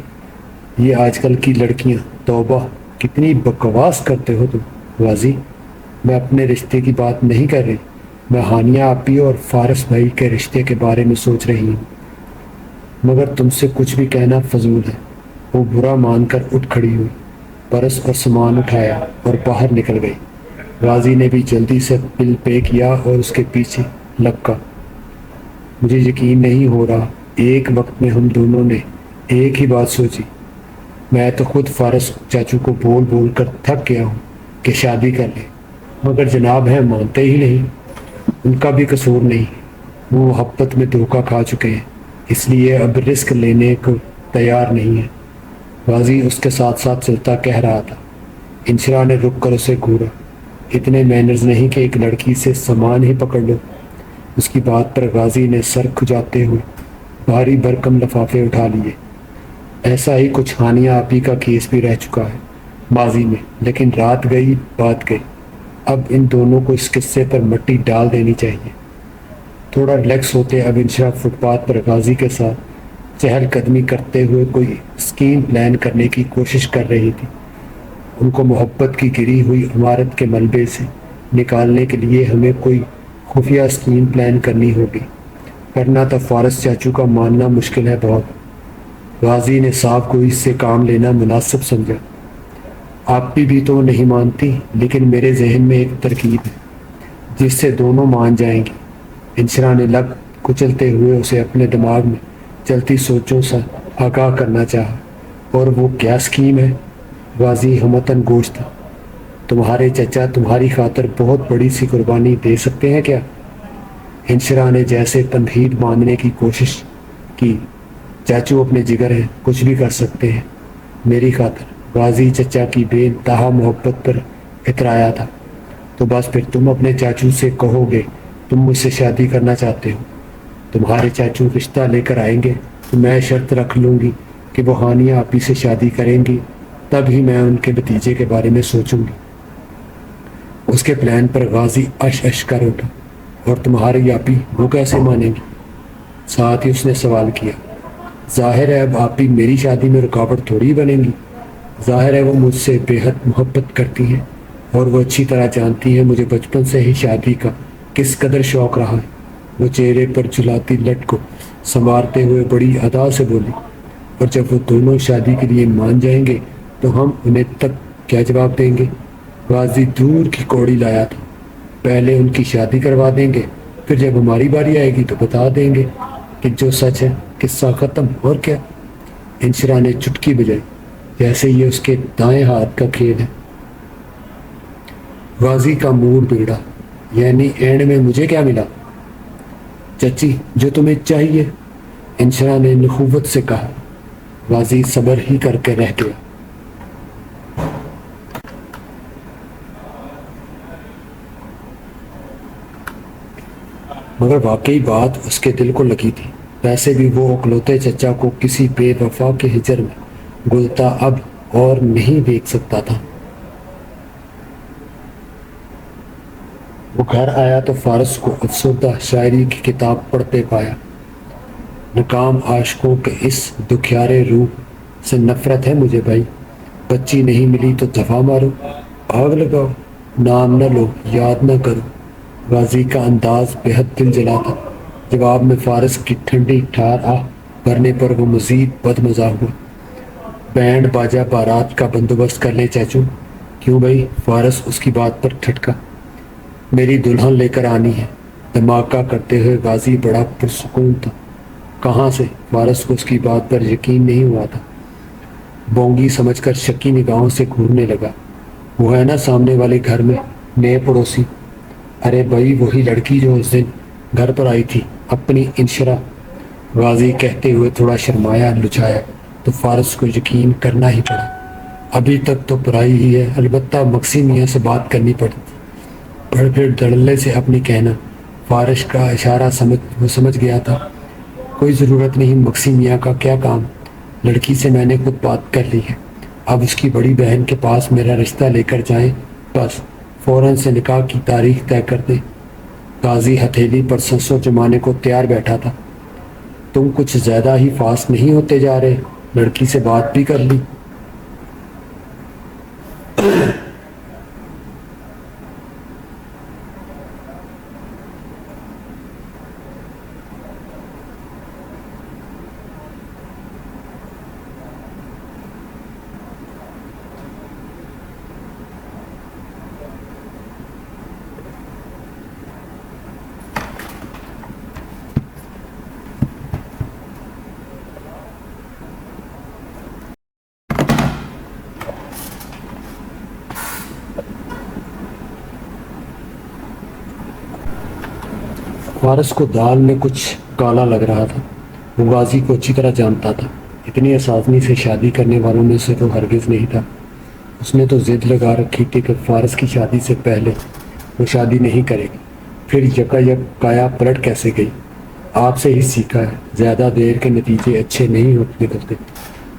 یہ آج کل کی لڑکیاں، توبہ کتنی بکواس کرتے ہو تم۔ غازی، میں اپنے رشتے کی بات نہیں کر رہی، میں ہانیہ آپی اور فارس بھائی کے رشتے کے بارے میں سوچ رہی ہوں۔ مگر تم سے کچھ بھی کہنا فضول ہے۔ وہ برا مان کر اٹھ کھڑی ہوئی، پرس اور سامان اٹھایا اور باہر نکل گئی۔ غازی نے بھی جلدی سے بل پے کیا اور اس کے پیچھے لپکا۔ مجھے یقین نہیں ہو رہا، ایک وقت میں ہم دونوں نے ایک ہی بات سوچی۔ میں تو خود فارس چاچو کو بول بول کر تھک گیا ہوں کہ شادی کر لے، مگر جناب ہیں مانتے ہی نہیں۔ ان کا بھی قصور نہیں، وہ محبت میں دھوکہ کھا چکے ہیں، اس لیے اب رسک لینے کو تیار نہیں ہے۔ غازی اس کے ساتھ ساتھ چلتا کہہ رہا تھا۔ انشرا نے رک کر اسے گھورا۔ اتنے مینرز نہیں کہ ایک لڑکی سے سامان ہی پکڑ لو، اس کی بات پر غازی نے سر کھجاتے ہوئے بھاری بھرکم لفافے اٹھا لیے۔ ایسا ہی کچھ ہانیہ آپی کا کیس بھی رہ چکا ہے ماضی میں، لیکن رات گئی بات گئی۔ اب ان دونوں کو اس قصے پر مٹی ڈال دینی چاہیے۔ تھوڑا ریلیکس ہوتے اب انشرا فٹ پاتھ پر غازی کے ساتھ چہل قدمی کرتے ہوئے کوئی اسکیم پلان کرنے کی کوشش کر رہی تھی۔ ان کو محبت کی گری ہوئی عمارت کے ملبے سے نکالنے کے لیے ہمیں کوئی خفیہ اسکیم پلان کرنی ہوگی، ورنہ تو فارس چاچو کا ماننا مشکل ہے بہت۔ غازی نے صاف گوئی سے کام لینا مناسب سمجھا۔ آپ بھی تو نہیں مانتی، لیکن میرے ذہن میں ایک ترکیب ہے جس سے دونوں مان جائیں گی۔ انشرا نے لگ کچلتے ہوئے اسے اپنے دماغ میں چلتی سوچوں سے آگاہ کرنا چاہا۔ اور وہ کیا اسکیم ہے؟ غازی ہمتاً گوش تھا۔ تمہارے چچا تمہاری خاطر بہت بڑی سی قربانی دے سکتے ہیں کیا؟ انشرا نے جیسے تمہید باندھنے کی کوشش کی۔ چاچو اپنے جگر ہیں، کچھ بھی کر سکتے ہیں میری خاطر۔ غازی چچا کی بے انتہا محبت پر اترایا تھا۔ تو بس پھر تم اپنے چاچو سے کہو گے تم مجھ سے شادی کرنا چاہتے ہو۔ تمہارے چاچو رشتہ لے کر آئیں گے تو میں شرط رکھ لوں گی کہ وہ ہانیہ آپی سے شادی کریں گی، تب ہی میں ان کے بھتیجے کے بارے میں سوچوں گی۔ اس کے پلان پر غازی اش کر اٹھا۔ اور تمہاری آپی وہ کیسے مانیں گی؟ ساتھ ہی اس نے سوال کیا۔ ظاہر ہے اب آپی میری شادی میں رکاوٹ تھوڑی بنیں گی۔ ظاہر ہے وہ مجھ سے بے حد محبت کرتی ہیں، اور وہ اچھی طرح جانتی ہیں مجھے بچپن سے ہی شادی کا کس قدر شوق رہا ہے۔ وہ چہرے پر جھلاتی لٹ کو سنوارتے ہوئے بڑی ادا سے بولی۔ اور جب وہ دونوں شادی کے لیے مان جائیں گے تو ہم انہیں تب کیا جواب دیں گے؟ غازی دور کی کوڑی لایا تھا۔ پہلے ان کی شادی کروا دیں گے، پھر جب ہماری باری آئے گی تو بتا دیں گے کہ جو سچ ہے قصہ ختم، اور کیا؟ انشرا نے چٹکی بجائی جیسے یہ اس کے دائیں ہاتھ کا کھیل ہے۔ غازی کا موڈ بگڑا۔ یعنی اینڈ میں مجھے کیا ملا؟ چچی جو تمہیں چاہیے، انشرا نے نخوت سے کہا۔ غازی صبر ہی کر کے رہ گیا۔ مگر واقعی بات اس کے دل کو لگی تھی۔ ویسے بھی وہ اکلوتے چچا کو کسی بے وفا کے ہجر میں گلتا اب اور نہیں دیکھ سکتا تھا۔ وہ گھر آیا تو فارس کو افسردہ شاعری کی کتاب پڑھتے پایا۔ ناکام عاشقوں کے اس دکھیارے روح سے نفرت ہے مجھے بھائی۔ بچی نہیں ملی تو دفعہ مارو، آگ لگاؤ، نام نہ لو، یاد نہ کرو۔ غازی کا انداز بے حد دل جلا تھا۔ جواب میں فارس کی ٹھنڈی ٹھار آہ بھرنے پر وہ مزید بد مزہ ہوا۔ بینڈ باجا بارات کا بندوبست کر لیں چاچو۔ کیوں بھائی؟ فارس اس کی بات پر ٹھٹکا۔ میری دلہن لے کر آنی ہے، دھماکہ کرتے ہوئے غازی بڑا پرسکون تھا۔ کہاں سے؟ فارس کو اس کی بات پر یقین نہیں ہوا تھا۔ بونگی سمجھ کر شکی نگاہوں سے گھورنے لگا۔ وہ ہے نا سامنے والے گھر میں نئے پڑوسی؟ ارے بھائی وہی لڑکی جو اس دن گھر پر آئی تھی، اپنی انشرا۔ غازی کہتے ہوئے تھوڑا شرمایا لچایا تو فارس کو یقین کرنا ہی پڑا۔ ابھی تک تو پرائی ہی ہے، البتہ مکسی میاں سے بات کرنی پڑتی۔ پھر دھڑلے سے اپنی کہنا۔ فارس کا اشارہ وہ سمجھ گیا تھا۔ کوئی ضرورت نہیں، مکسی میاں کا کیا کام؟ لڑکی سے میں نے خود بات کر لی ہے۔ اب اس کی بڑی بہن کے پاس میرا رشتہ لے کر جائیں، بس فوراً سے نکاح کی تاریخ طے کر دیں۔ غازی ہتھیلی پر سنسوں جمانے کو تیار بیٹھا تھا۔ تم کچھ زیادہ ہی فاسٹ نہیں ہوتے جا رہے؟ لڑکی سے بات بھی کر لی؟ فارس کو دال میں کچھ کالا لگ رہا تھا۔ وہ غازی کو اچھی طرح جانتا تھا۔ اتنی آسانی سے شادی کرنے والوں میں سے تو ہرگز نہیں تھا۔ اس نے تو ضد لگا رکھی تھی کہ فارس کی شادی سے پہلے وہ شادی نہیں کرے گی۔ پھر یکا یک کایا پلٹ کیسے گئی؟ آپ سے ہی سیکھا ہے، زیادہ دیر کے نتیجے اچھے نہیں نکلتے۔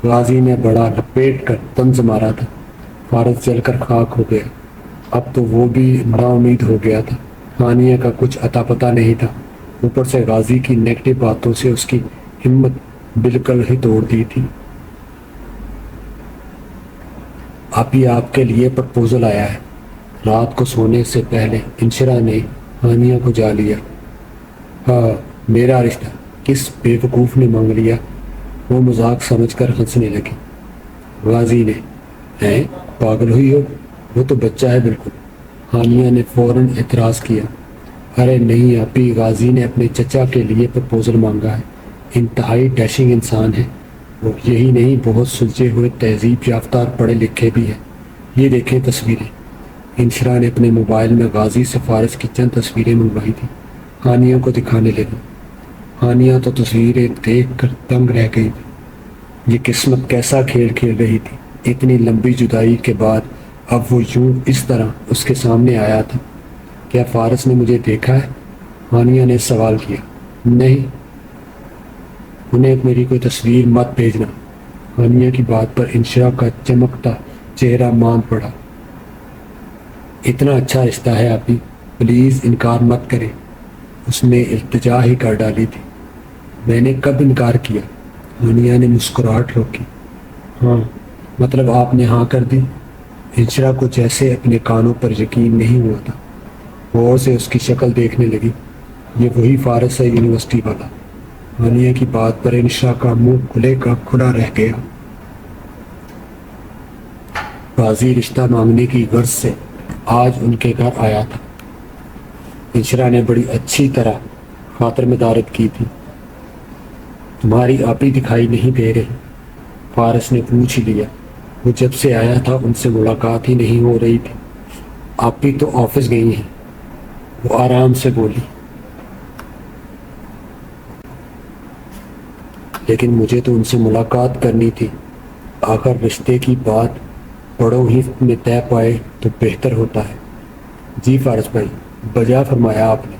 غازی نے بڑا لپیٹ کر طنز مارا تھا۔ فارس جل کر خاک ہو گیا۔ اب تو وہ بھی نا امید ہو گیا تھا۔ ہانیہ کا کچھ اتا پتہ نہیں تھا، اوپر سے غازی کی نیگیٹو باتوں سے اس کی ہمت بالکل ہی توڑ دی تھی۔ ابھی آپ کے لیے پرپوزل آیا ہے۔ رات کو سونے سے پہلے انشرا نے ہانیہ کو جا لیا۔ ہاں، میرا رشتہ کس بے وقوف نے مانگ لیا؟ وہ مذاق سمجھ کر ہنسنے لگی۔ غازی نے، ہیں پاگل ہوئی ہو، وہ تو بچہ ہے بالکل۔ ہانیہ نے فوراً اعتراض کیا۔ ارے نہیں آپی، غازی نے اپنے چچا کے لیے پرپوزل مانگا ہے۔ انتہائی ڈیشنگ انسان ہے وہ، یہی نہیں بہت سلجھے ہوئے، تہذیب یافتہ اور پڑھے لکھے بھی ہیں۔ یہ دیکھیں تصویریں۔ انشرا نے اپنے موبائل میں غازی سے فارس کی چند تصویریں منگوائی تھیں، ہانیہ کو دکھانے لگی۔ ہانیہ تو تصویریں دیکھ کر دنگ رہ گئی تھی۔ یہ قسمت کیسا کھیل کھیل رہی تھی؟ اتنی لمبی جدائی کے بعد اب وہ یوں اس طرح اس کے سامنے آیا تھا۔ کیا فارس نے مجھے دیکھا ہے؟ ہانیہ نے سوال کیا۔ نہیں، انہیں میری کوئی تصویر مت بھیجنا۔ ہانیہ کی بات پر انشرا کا چمکتا چہرہ مان پڑا۔ اتنا اچھا رشتہ ہے آپی، پلیز انکار مت کریں۔ اس نے التجا ہی کر ڈالی تھی۔ میں نے کب انکار کیا؟ ہانیہ نے مسکراہٹ روکی۔ ہاں، مطلب آپ نے ہاں کر دی؟ انشرا کو جیسے اپنے کانوں پر یقین نہیں ہوا تھا، غور سے اس کی شکل دیکھنے لگی۔ یہ وہی فارس ہے یونیورسٹی والا؟ ہانیہ کی بات پر انشرا کا منہ کھلے کا کھلا رہ گیا۔ غازی رشتہ مانگنے کی غرض سے آج ان کے گھر آیا تھا۔ انشرا نے بڑی اچھی طرح خاطر مدارت کی تھی۔ تمہاری آپی دکھائی نہیں دے رہی؟ فارس نے پوچھ ہی لیا۔ وہ جب سے آیا تھا ان سے ملاقات ہی نہیں ہو رہی تھی۔ آپی تو آفس گئی ہیں، وہ آرام سے بولی۔ لیکن مجھے تو ان سے ملاقات کرنی تھی۔ آخر رشتے کی بات بڑوں ہی میں طے پائے تو بہتر ہوتا ہے۔ جی فارس بھائی، بجا فرمایا آپ نے،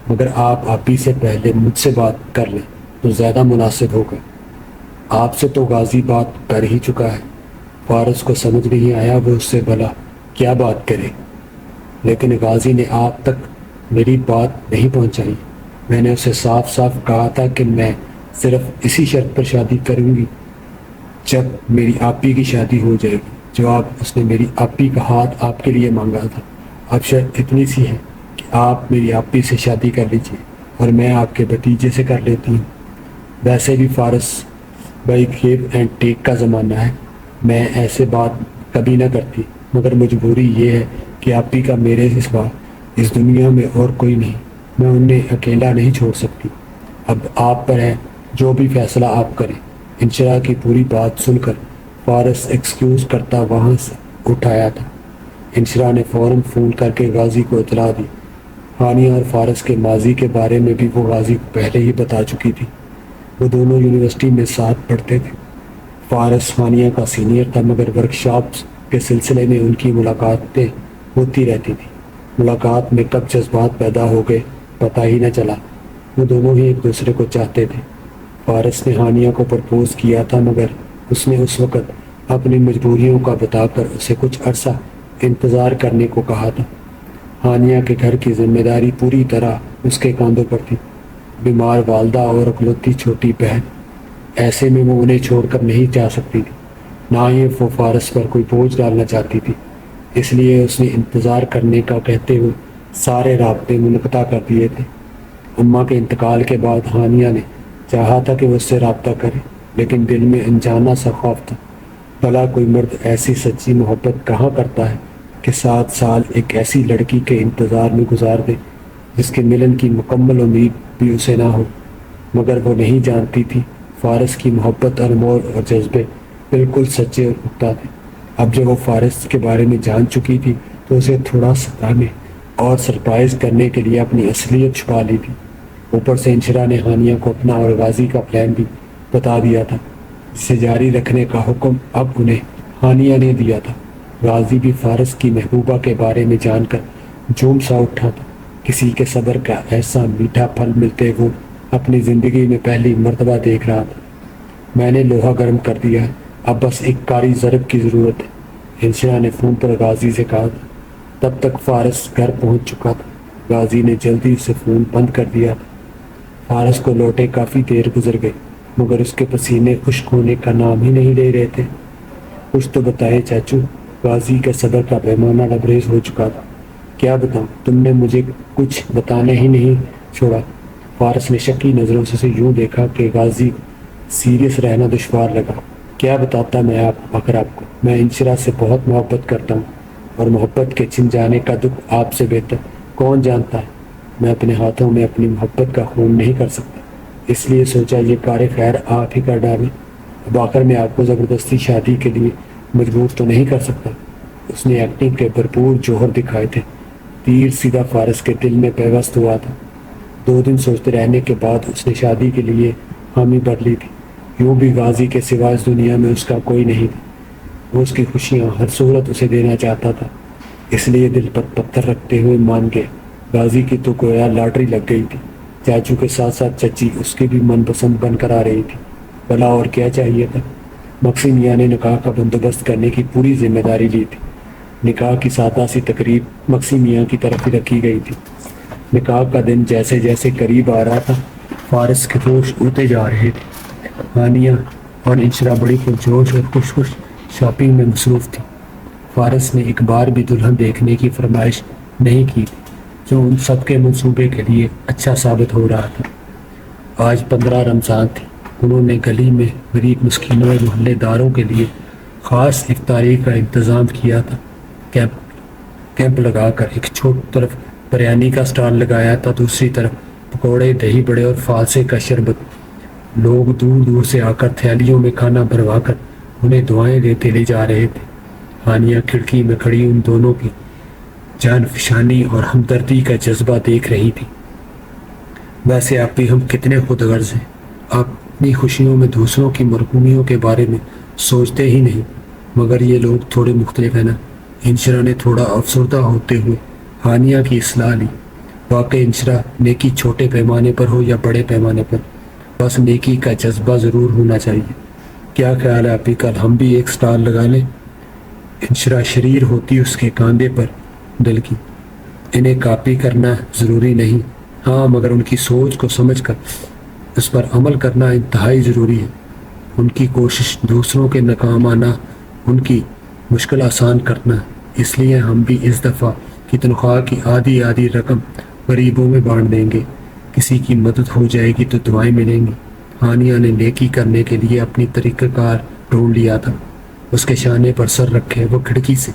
مگر آپ آپی سے پہلے مجھ سے بات کر لیں تو زیادہ مناسب ہوگا۔ آپ سے تو غازی بات کر ہی چکا ہے۔ فارس کو سمجھ نہیں آیا وہ اس سے بھلا کیا بات کرے، لیکن غازی نے آپ تک میری بات نہیں پہنچائی۔ میں نے اسے صاف صاف کہا تھا کہ میں صرف اسی شرط پر شادی کروں گی جب میری آپی کی شادی ہو جائے گی۔ جواب، اس نے میری آپی کا ہاتھ آپ کے لیے مانگا تھا۔ اب شرط اتنی سی ہے کہ آپ میری آپی سے شادی کر لیجیے اور میں آپ کے بھتیجے سے کر لیتی ہوں۔ ویسے بھی فارس بھائی گیو اینڈ ٹیک کا زمانہ ہے، میں ایسے بات کبھی نہ کرتی، مگر مجبوری یہ ہے کہ آپی کا میرے سوا اس دنیا میں اور کوئی نہیں، میں انہیں اکیلا نہیں چھوڑ سکتی۔ اب آپ پر ہے، جو بھی فیصلہ آپ کریں۔ انشرا کی پوری بات سن کر فارس ایکسکیوز کرتا وہاں سے اٹھایا تھا۔ انشرا نے فوراً فون کر کے غازی کو اطلاع دی۔ ہانیہ اور فارس کے ماضی کے بارے میں بھی وہ غازی کو پہلے ہی بتا چکی تھی۔ وہ دونوں یونیورسٹی میں ساتھ پڑھتے تھے۔ فارس ہانیہ کا سینئر تھا، مگر ورکشاپس کے سلسلے میں ان کی ملاقاتیں ہوتی رہتی تھیں۔ ملاقات میں کب جذبات پیدا ہو گئے پتہ ہی نہ چلا۔ وہ دونوں ہی ایک دوسرے کو چاہتے تھے۔ فارس نے ہانیہ کو پرپوز کیا تھا، مگر اس نے اس وقت اپنی مجبوریوں کا بتا کر اسے کچھ عرصہ انتظار کرنے کو کہا تھا۔ ہانیہ کے گھر کی ذمہ داری پوری طرح اس کے کاندھوں پر تھی۔ بیمار والدہ اور اکلوتی چھوٹی بہن، ایسے میں وہ انہیں چھوڑ کر نہیں جا سکتی تھی، نہ ہی وہ فارس پر کوئی بوجھ ڈالنا چاہتی تھی۔ اس لیے اس نے انتظار کرنے کا کہتے ہوئے سارے رابطے منقطع کر دیے تھے۔ اماں کے انتقال کے بعد ہانیہ نے چاہا تھا کہ وہ اس سے رابطہ کرے، لیکن دل میں انجانا سا خوف تھا۔ بھلا کوئی مرد ایسی سچی محبت کہاں کرتا ہے کہ 7 سال ایک ایسی لڑکی کے انتظار میں گزار دے جس کے ملن کی مکمل امید بھی اسے نہ ہو؟ مگر وہ نہیں جانتی تھی فارس کی محبت اور مول اور جذبے بالکل سچے اور پختہ تھے۔ اب جب وہ فارس کے بارے میں جان چکی تھی تو اسے تھوڑا ستانے اور سرپرائز کرنے کے لیے اپنی اصلیت چھپا لی تھی۔ اوپر سے انشرا نے ہانیہ کو اپنا اور غازی کا پلان بھی بتا دیا تھا، جسے جاری رکھنے کا حکم اب انہیں ہانیہ نے دیا تھا۔ غازی بھی فارس کی محبوبہ کے بارے میں جان کر جھوم سا اٹھا تھا۔ کسی کے صبر کا ایسا میٹھا پھل ملتے وہ اپنی زندگی میں پہلی مرتبہ دیکھ رہا تھا۔ میں نے لوہا گرم کر دیا، اب بس ایک کاری ضرب کی ضرورت ہے، انشرا نے فون پر غازی سے کہا تھا۔ تب تک فارس گھر پہنچ چکا تھا۔ غازی نے جلدی سے فون بند کر دیا تھا۔ فارس کو لوٹے کافی دیر گزر گئی، مگر اس کے پسینے خشک ہونے کا نام ہی نہیں لے رہے تھے۔ کچھ تو بتائے چاچو۔ غازی کا صبر کا پیمانہ لبریز ہو چکا تھا۔ کیا بتاؤں، تم نے مجھے کچھ بتانے ہی نہیں چھوڑا۔ فارس نے شکی نظروں سے یوں دیکھا کہ غازی سیریس رہنا دشوار لگا۔ کیا بتاتا میں آپ کو، میں انشرا سے بہت محبت کرتا ہوں، اور محبت کے چھن جانے کا دکھ آپ سے بہتر کون جانتا ہے۔ میں اپنے ہاتھوں میں اپنی محبت کا خون نہیں کر سکتا، اس لیے سوچا یہ کار خیر آپ ہی کر ڈالیں۔ اب آخر میں آپ کو زبردستی شادی کے لیے مجبور تو نہیں کر سکتا۔ اس نے ایکٹنگ کے بھرپور جوہر دکھائے تھے۔ تیر سیدھا فارس کے دل میں پیوست ہوا تھا۔ 2 دن سوچتے رہنے کے بعد اس نے شادی کے لیے حامی بھر لی تھی۔ یوں بھی غازی کے سوا اس دنیا میں اس کا کوئی نہیں تھا۔ وہ اس کی خوشیاں ہر صورت اسے دینا چاہتا تھا، اس لیے دل پر پتھر رکھتے ہوئے مان گیا۔ غازی کی تو گویا لاٹری لگ گئی تھی۔ چاچو کے ساتھ ساتھ چچی اس کی بھی من پسند بن کر آ رہی تھی۔ بھلا اور کیا چاہیے تھا۔ مکسی میاں نے نکاح کا بندوبست کرنے کی پوری ذمہ داری لی تھی۔ نکاح کی سادہ سی تقریب مکسی میاں کی طرف ہی رکھی گئی تھی۔ نکاح کا دن جیسے جیسے قریب آ رہا تھا، فارس کے جوش اڑتے جا رہے تھے۔ ہانیہ اور انشرا بڑی پرجوش اور خوش شاپنگ میں مصروف تھی۔ فارس نے ایک بار بھی دلہن دیکھنے کی فرمائش نہیں کی تھی، جو ان سب کے منصوبے کے لیے اچھا ثابت ہو رہا تھا۔ آج 15 رمضان تھی۔ انہوں نے گلی میں غریب مسکینوں اور محلے داروں کے لیے خاص افطاری کا انتظام کیا تھا۔ کیمپ لگا کر ایک چھوٹی طرف بریانی کا سٹال لگایا تھا، دوسری طرف پکوڑے، دہی بڑے اور فالسے کا شربت۔ لوگ دور دور سے آ کر تھیلیوں میں کھانا بھروا کر انہیں دعائیں دیتے لے جا رہے تھے۔ ہانیہ کھڑکی میں کھڑی ان دونوں کی جان فشانی اور ہمدردی کا جذبہ دیکھ رہی تھی۔ ویسے آپ بھی ہم کتنے خود غرض ہیں، آپ اپنی خوشیوں میں دوسروں کی مرحومیوں کے بارے میں سوچتے ہی نہیں، مگر یہ لوگ تھوڑے مختلف ہیں نا۔ انشرا نے تھوڑا افسردہ ہوتے ہوئے ہانیہ کی اصلاح لی۔ واقعی انشرا، نیکی چھوٹے پیمانے پر ہو یا بڑے پیمانے پر، بس نیکی کا جذبہ ضرور ہونا چاہیے۔ کیا خیال ہے آپ ہی کل ہم بھی ایک سٹال لگا لیں؟ انشرا شریر ہوتی اس کے کاندھے پر ڈل کی۔ انہیں کاپی کرنا ضروری نہیں، ہاں مگر ان کی سوچ کو سمجھ کر اس پر عمل کرنا انتہائی ضروری ہے۔ ان کی کوشش دوسروں کے ناکام آنا، ان کی مشکل آسان کرنا۔ اس لیے ہم بھی اس دفعہ کی تنخواہ کی آدھی رقم غریبوں میں بانٹ دیں گے۔ کسی کی مدد ہو جائے گی تو دعائیں ملیں گی۔ ہانیہ نے نیکی کرنے کے لیے اپنی طریقہ کار ڈھونڈ لیا تھا۔ اس کے شانے پر سر رکھے وہ کھڑکی سے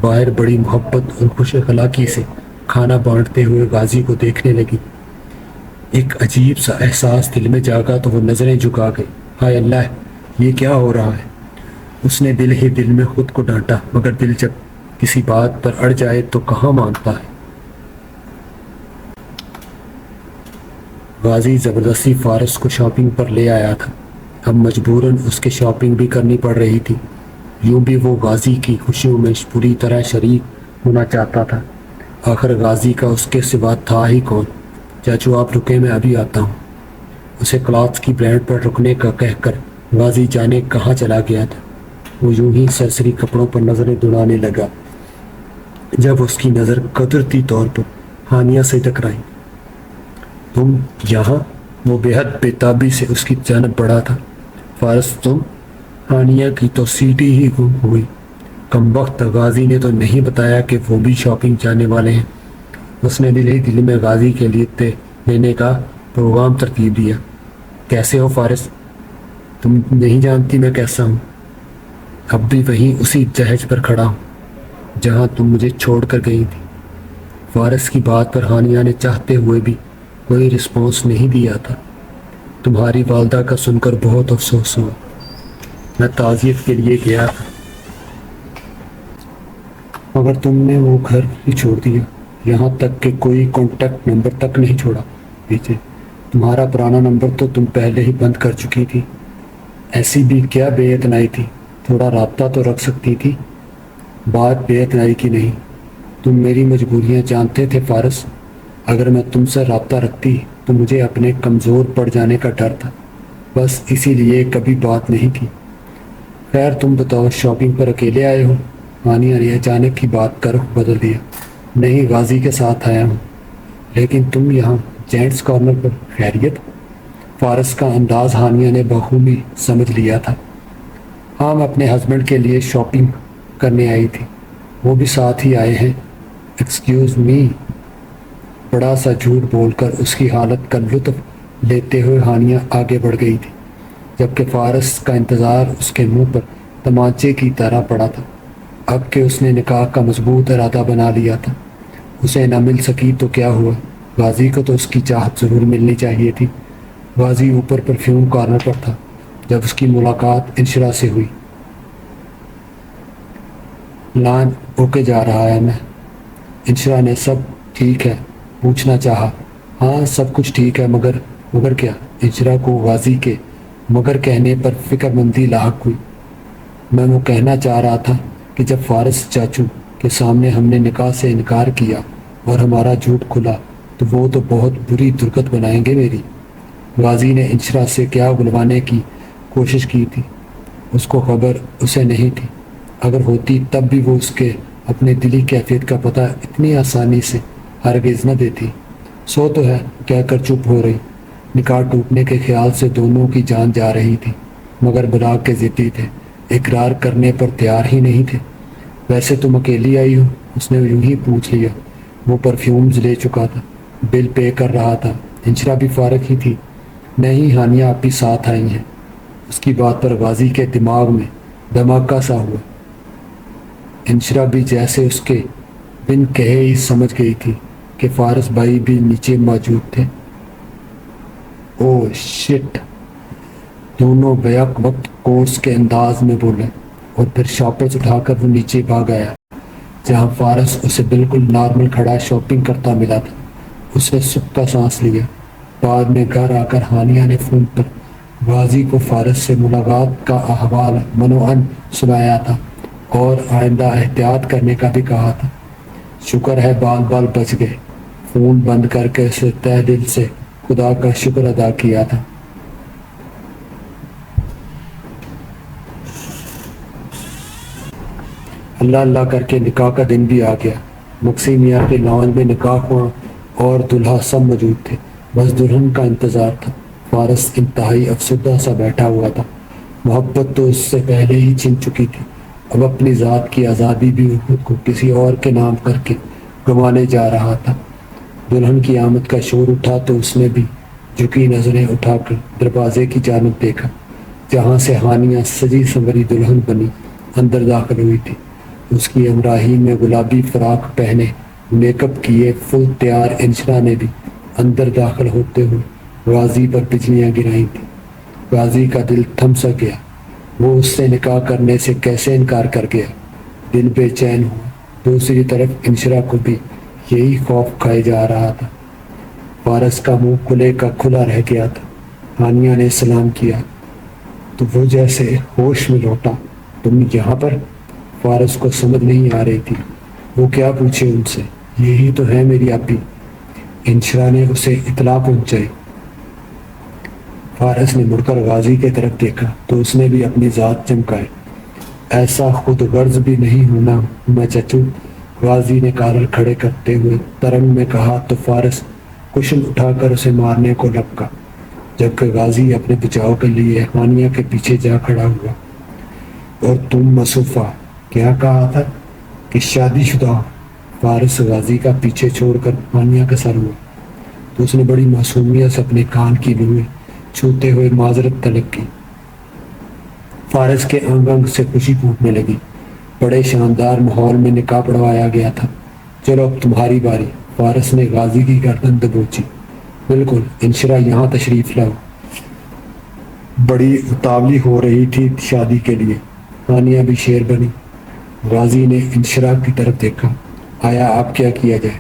باہر بڑی محبت اور خوش اخلاقی سے کھانا بانٹتے ہوئے غازی کو دیکھنے لگی۔ ایک عجیب سا احساس دل میں جاگا تو وہ نظریں جھکا گئی۔ ہائے اللہ، یہ کیا ہو رہا ہے؟ اس نے دل ہی دل میں خود کو ڈانٹا، مگر دل جب کسی بات پر اڑ جائے تو کہاں مانتا ہے۔ غازی زبردستی فارس کو شاپنگ پر لے آیا تھا، اب مجبوراً اس کے شاپنگ بھی کرنی پڑ رہی تھی۔ یوں بھی وہ غازی کی خوشیوں میں پوری طرح شریک ہونا چاہتا تھا۔ آخر غازی کا اس کے سوا تھا ہی کون؟ چاچو آپ رکے، میں ابھی آتا ہوں۔ اسے کلاتھس کی برانڈ پر رکنے کا کہہ کر غازی جانے کہاں چلا گیا تھا۔ وہ یوں ہی سرسری کپڑوں پر نظریں دوڑانے لگا جب اس کی نظر قدرتی طور پر ہانیہ سے ٹکرائی۔ تم یہاں؟ وہ بے حد بےتابی سے اس کی جانب بڑھا تھا۔ فارس تم؟ ہانیہ کی تو سیٹی ہی گم ہوئی۔ کم وقت غازی نے تو نہیں بتایا کہ وہ بھی شاپنگ جانے والے ہیں۔ اس نے دل ہی دل میں غازی کے لیے طے لینے کا پروگرام ترتیب دیا۔ کیسے ہو فارس؟ تم نہیں جانتی میں کیسا ہوں۔ اب بھی وہیں اسی جہیز پر کھڑا ہوں جہاں تم مجھے چھوڑ کر گئی تھی۔ فارس کی بات پر ہانیہ نے چاہتے ہوئے بھی کوئی رسپانس نہیں دیا تھا۔ تمہاری والدہ کا سن کر بہت افسوس ہوا، میں تعزیت کے لیے گیا تھا، مگر تم نے وہ گھر ہی چھوڑ دیا، یہاں تک کہ کوئی کانٹیکٹ نمبر تک نہیں چھوڑا پیچھے۔ تمہارا پرانا نمبر تو تم پہلے ہی بند کر چکی تھی۔ ایسی بھی کیا بے اتنائی تھی؟ تھوڑا رابطہ تو رکھ سکتی تھی۔ بات بے اتنائی کی نہیں، تم میری مجبوریاں جانتے تھے فارس۔ اگر میں تم سے رابطہ رکھتی تو مجھے اپنے کمزور پڑ جانے کا ڈر تھا، بس اسی لیے کبھی بات نہیں کی۔ خیر تم بتاؤ، شاپنگ پر اکیلے آئے ہو؟ ہانیہ نے اچانک کی بات کا رخ بدل دیا۔ نہیں، غازی کے ساتھ آیا ہوں۔ لیکن تم یہاں جینٹس کارنر پر، خیریت؟ فارس کا انداز ہانیہ نے بخوبی سمجھ لیا تھا۔ ہاں، میں اپنے ہسبینڈ کے لیے شاپنگ کرنے آئی تھی، وہ بھی ساتھ ہی آئے ہیں۔ Excuse me? بڑا سا جھوٹ بول کر اس کی حالت کا لطف لیتے ہوئے ہانیہ آگے بڑھ گئی تھی، جبکہ فارس کا انتظار اس کے منہ پر تمانچے کی طرح پڑا تھا۔ اب کہ اس نے نکاح کا مضبوط ارادہ بنا لیا تھا، اسے نہ مل سکی تو کیا ہوا، غازی کو تو اس کی چاہت ضرور ملنی چاہیے تھی۔ غازی اوپر پرفیوم کارنر پر تھا جب اس کی ملاقات انشرا سے ہوئی۔ لان اوکے جا رہا ہے میں؟ انشرا نے سب ٹھیک ہے پوچھنا چاہا۔ ہاں سب کچھ ٹھیک ہے، مگر کیا؟ انشرا کو غازی کے مگر کہنے پر فکر مندی لاحق ہوئی۔ میں وہ کہنا چاہ رہا تھا کہ جب فارس چاچو کے سامنے ہم نے نکاح سے انکار کیا اور ہمارا جھوٹ کھلا تو وہ تو بہت بری درگت بنائیں گے میری۔ غازی نے انشرا سے کیا اگلوانے کی کوشش کی تھی، اس کو خبر اسے نہیں تھی۔ اگر ہوتی تب بھی وہ اس کے اپنے دلی کیفیت کا پتہ اتنی آسانی سے ہرگز نہ دیتی۔ سو تو ہے کہہ کر چپ ہو رہی۔ نکاح ٹوٹنے کے خیال سے دونوں کی جان جا رہی تھی، مگر بلاغ کے ضدی تھے، اقرار کرنے پر تیار ہی نہیں تھے۔ ویسے تم اکیلی آئی ہو؟ اس نے یوں ہی پوچھ لیا۔ وہ پرفیومز لے چکا تھا، بل پے کر رہا تھا۔ انشرا بھی فارغ ہی تھی۔ نہیں، ہانیہ آپ بھی ساتھ آئی ہیں۔ اس کی بات پر غازی کے دماغ میں دھماکہ سا ہوا۔ انشرا بھی جیسے اس کے بن کہے ہی سمجھ گئی تھی کہ فارس بھائی بھی نیچے موجود تھے۔ او شٹ! دونوں بیک وقت کورس کے انداز میں بولے، اور پھر شاپرز اٹھا کر وہ نیچے بھاگ آیا، جہاں فارس اسے بالکل نارمل کھڑا شاپنگ کرتا ملا تھا۔ اس نے سکھ کا سانس لیا۔ بعد میں گھر آ کر ہانیہ نے فون پر غازی کو فارس سے ملاقات کا احوال منوعاً سنایا تھا اور آئندہ احتیاط کرنے کا بھی کہا تھا۔ شکر ہے بال بچ گئے۔ فون بند کر کے اسے تہ دل سے خدا کا شکر ادا کیا تھا۔ اللہ اللہ کر کے نکاح کا دن بھی آ گیا۔ مکسی میاں کے لان میں نکاح ہوا اور دلہا سب موجود تھے، بس دلہن کا انتظار تھا۔ فارس انتہائی افسردہ سا بیٹھا ہوا تھا۔ محبت تو اس سے پہلے ہی چھن چکی تھی، اب اپنی ذات کی آزادی بھی خود کو کسی اور کے نام کر کے گنوانے جا رہا تھا۔ دلہن کی آمد کا شور اٹھا تو اس نے بھی جھکی نظریں اٹھا کر دروازے کی جانب دیکھا، جہاں سے ہانیہ سجی سنوری دلہن بنی اندر داخل ہوئی تھی۔ اس کی ہمراہی میں گلابی فراق پہنے، میک اپ کیے فل تیار انشرا نے بھی اندر داخل ہوتے ہوئے غازی پر بجلیاں گرائی تھیں۔ غازی کا دل تھم سا گیا۔ وہ اس سے نکاح کرنے سے کیسے انکار کر گیا؟ دل بے چین ہوا۔ دوسری طرف انشرا کو بھی یہی خوف کھائے جا رہا تھا۔ فارس کا منہ کھلے کا کھلا رہ گیا تھا۔ ہانیہ نے سلام کیا تو وہ جیسے ہوش میں لوٹا۔ تم یہاں پر؟ فارس کو سمجھ نہیں آ رہی تھی وہ کیا پوچھے ان سے۔ یہی تو ہے میری اپی، انشرا نے اسے اطلاع پہنچائی۔ فارس نے مڑ کر غازی کی طرف دیکھا تو اس نے بھی اپنی ذات چمکائی۔ ایسا خود غرض بھی نہیں ہونا میں چچو، غازی نے کالر کھڑے کرتے ہوئے ترنگ میں کہا تو فارس کشن اٹھا کر اسے مارنے کو لپکا، جبکہ غازی اپنے بچاؤ کے لیے ہانیہ کے پیچھے جا کھڑا ہوا۔ اور تم مصوفہ کیا کہا تھا کہ شادی شدہ ہو؟ فارس غازی کا پیچھے چھوڑ کر ہانیہ کا سر ہوا تو اس نے بڑی معصومیت سے اپنے کان کی لویں چھوتے ہوئے معذرت طلب کی۔ فارس کے انگ انگ سے خوشی پھوٹنے لگی۔ بڑے شاندار ماحول میں نکاح پڑھوایا گیا تھا۔ چلو اب تمہاری باری، فارس نے غازی کی گردن دبوچی۔ بالکل، انشرا یہاں تشریف لاؤ۔ بڑی اتاولی ہو رہی تھی شادی کے لیے۔ ہانیہ بھی شیر بنی۔ غازی نے انشرا کی طرف دیکھا۔ آیا آپ کیا کیا جائے؟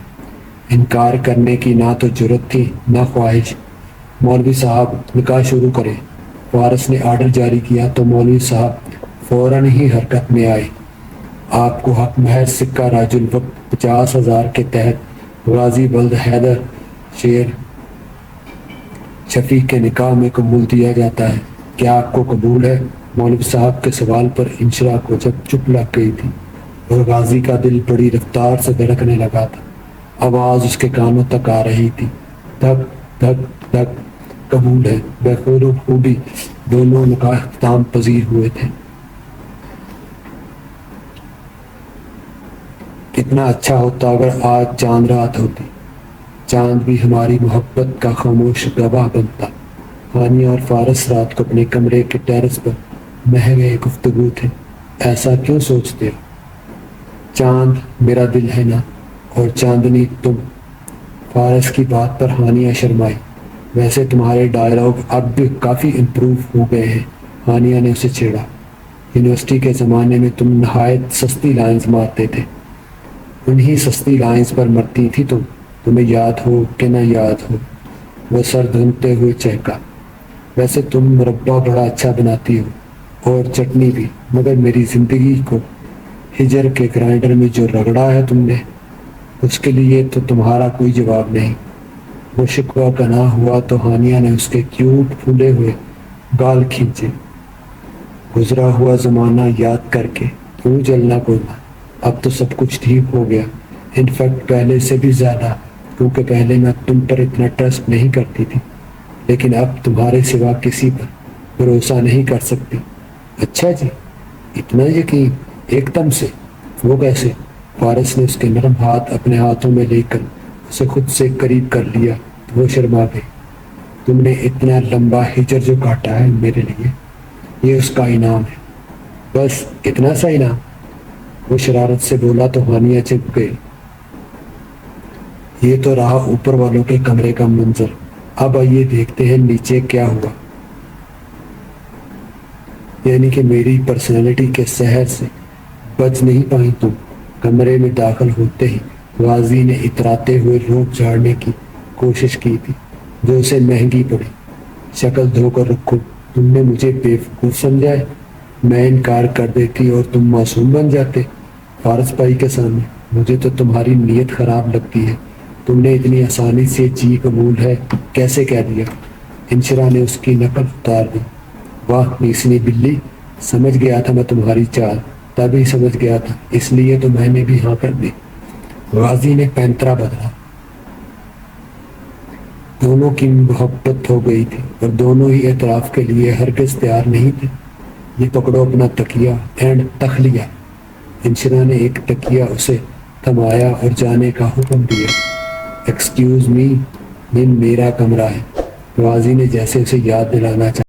انکار کرنے کی نہ تو جرت تھی نہ خواہش۔ مولوی صاحب نکاح شروع کریں۔ فارس نے آرڈر جاری کیا تو مولوی صاحب فوراً ہی حرکت میں آئے۔ آپ کو حق مہر سکہ راج الوقت 50,000 کے تحت غازی بلد حیدر شیر شفیق کے نکاح میں قبول دیا جاتا ہے، کیا آپ کو قبول ہے؟ مولوی صاحب کے سوال پر انشرا کو جب چپ لگ گئی تھی اور غازی کا دل بڑی رفتار سے دھڑکنے لگا تھا، آواز اس کے کانوں تک آ رہی تھی، دھک دھک دھک، قبول ہے۔ بخیر و خوبی دونوں نکاح اختتام پذیر ہوئے تھے۔ کتنا اچھا ہوتا اگر آج چاند رات ہوتی، چاند بھی ہماری محبت کا خاموش گواہ بنتا۔ ہانیہ اور فارس رات کو اپنے کمرے کے ٹیرس پر مہنگے گفتگو تھے۔ ایسا کیوں سوچتے ہو؟ چاند میرا دل ہے نا، اور چاندنی تم۔ فارس کی بات پر ہانیہ شرمائی۔ ویسے تمہارے ڈائلاگ اب بھی کافی امپروو ہو گئے ہیں، ہانیہ نے اسے چھیڑا۔ یونیورسٹی کے زمانے میں تم نہایت سستی لائنز مارتے تھے، انہی سستی لائنز پر مرتی تھی تم، تمہیں یاد ہو کہ نہ یاد ہو۔ وہ سر دھنتے ہوئے چہکا۔ ویسے تم مربع بڑا اچھا بناتی ہو، اور چٹنی بھی، مگر میری زندگی کو ہجر کے گرائنڈر میں جو رگڑا ہے تم نے، اس کے لیے تو تمہارا کوئی جواب نہیں۔ وہ شکوہ کنا ہوا تو ہانیہ نے اس کے کیوٹ پھولے ہوئے گال کھینچے۔ گزرا ہوا زمانہ یاد کر کے کیوں جلنا کوئنا، اب تو سب کچھ ٹھیک ہو گیا، انفیکٹ پہلے سے بھی زیادہ، کیونکہ پہلے میں تم پر اتنا ٹرسٹ نہیں کرتی تھی، لیکن اب تمہارے سوا کسی پر بھروسہ نہیں کر سکتی۔ اچھا جی، اتنا یقین ایک دم سے؟ وہ کیسے؟ فارس نے اس کے نرم ہاتھ اپنے ہاتھوں میں لے کر اسے خود سے قریب کر لیا تو وہ شرما گئی۔ تم نے اتنا لمبا ہجر جو کاٹا ہے میرے لیے، یہ اس کا انعام ہے۔ بس اتنا سا انعام؟ وہ شرارت سے بولا تو ہانیہ چپ گئی۔ یہ تو رہا اوپر والوں کے کمرے کا منظر، اب آئیے دیکھتے ہیں نیچے کیا ہوا۔ یعنی کہ میری پرسنالٹی کے سحر سے بچ نہیں پائی تم۔ کمرے میں داخل ہوتے ہی غازی نے اتراتے ہوئے روپ جھاڑنے کی کوشش کی تھی، جو اسے مہنگی پڑی۔ شکل دھو کر رکھو، تم نے مجھے بیوقوف سمجھا ہے؟ میں انکار کر دیتی اور تم معصوم بن جاتے فارس بھائی کے سامنے۔ مجھے تو تمہاری نیت خراب لگتی ہے، تم نے اتنی آسانی سے جی قبول ہے کیسے کہہ دیا؟ انشرا نے اس کی نقل اتار دی۔ واہ نیسنی بلی، سمجھ گیا تھا میں تمہاری چال، تبھی سمجھ گیا تھا، اس لیے تو میں نے بھی ہاں کر دی۔ غازی نے پینترا بدلا۔ دونوں کی محبت ہو گئی تھی اور دونوں ہی اعتراف کے لیے ہرگز تیار نہیں تھے۔ یہ پکڑو اپنا تکیہ اینڈ تخلیہ۔ انشرا نے ایک تکیہ اسے تھمایا اور جانے کا حکم دیا۔ ایکسکیوز می، یہ میرا کمرہ ہے، غازی نے جیسے اسے یاد دلانا چاہا۔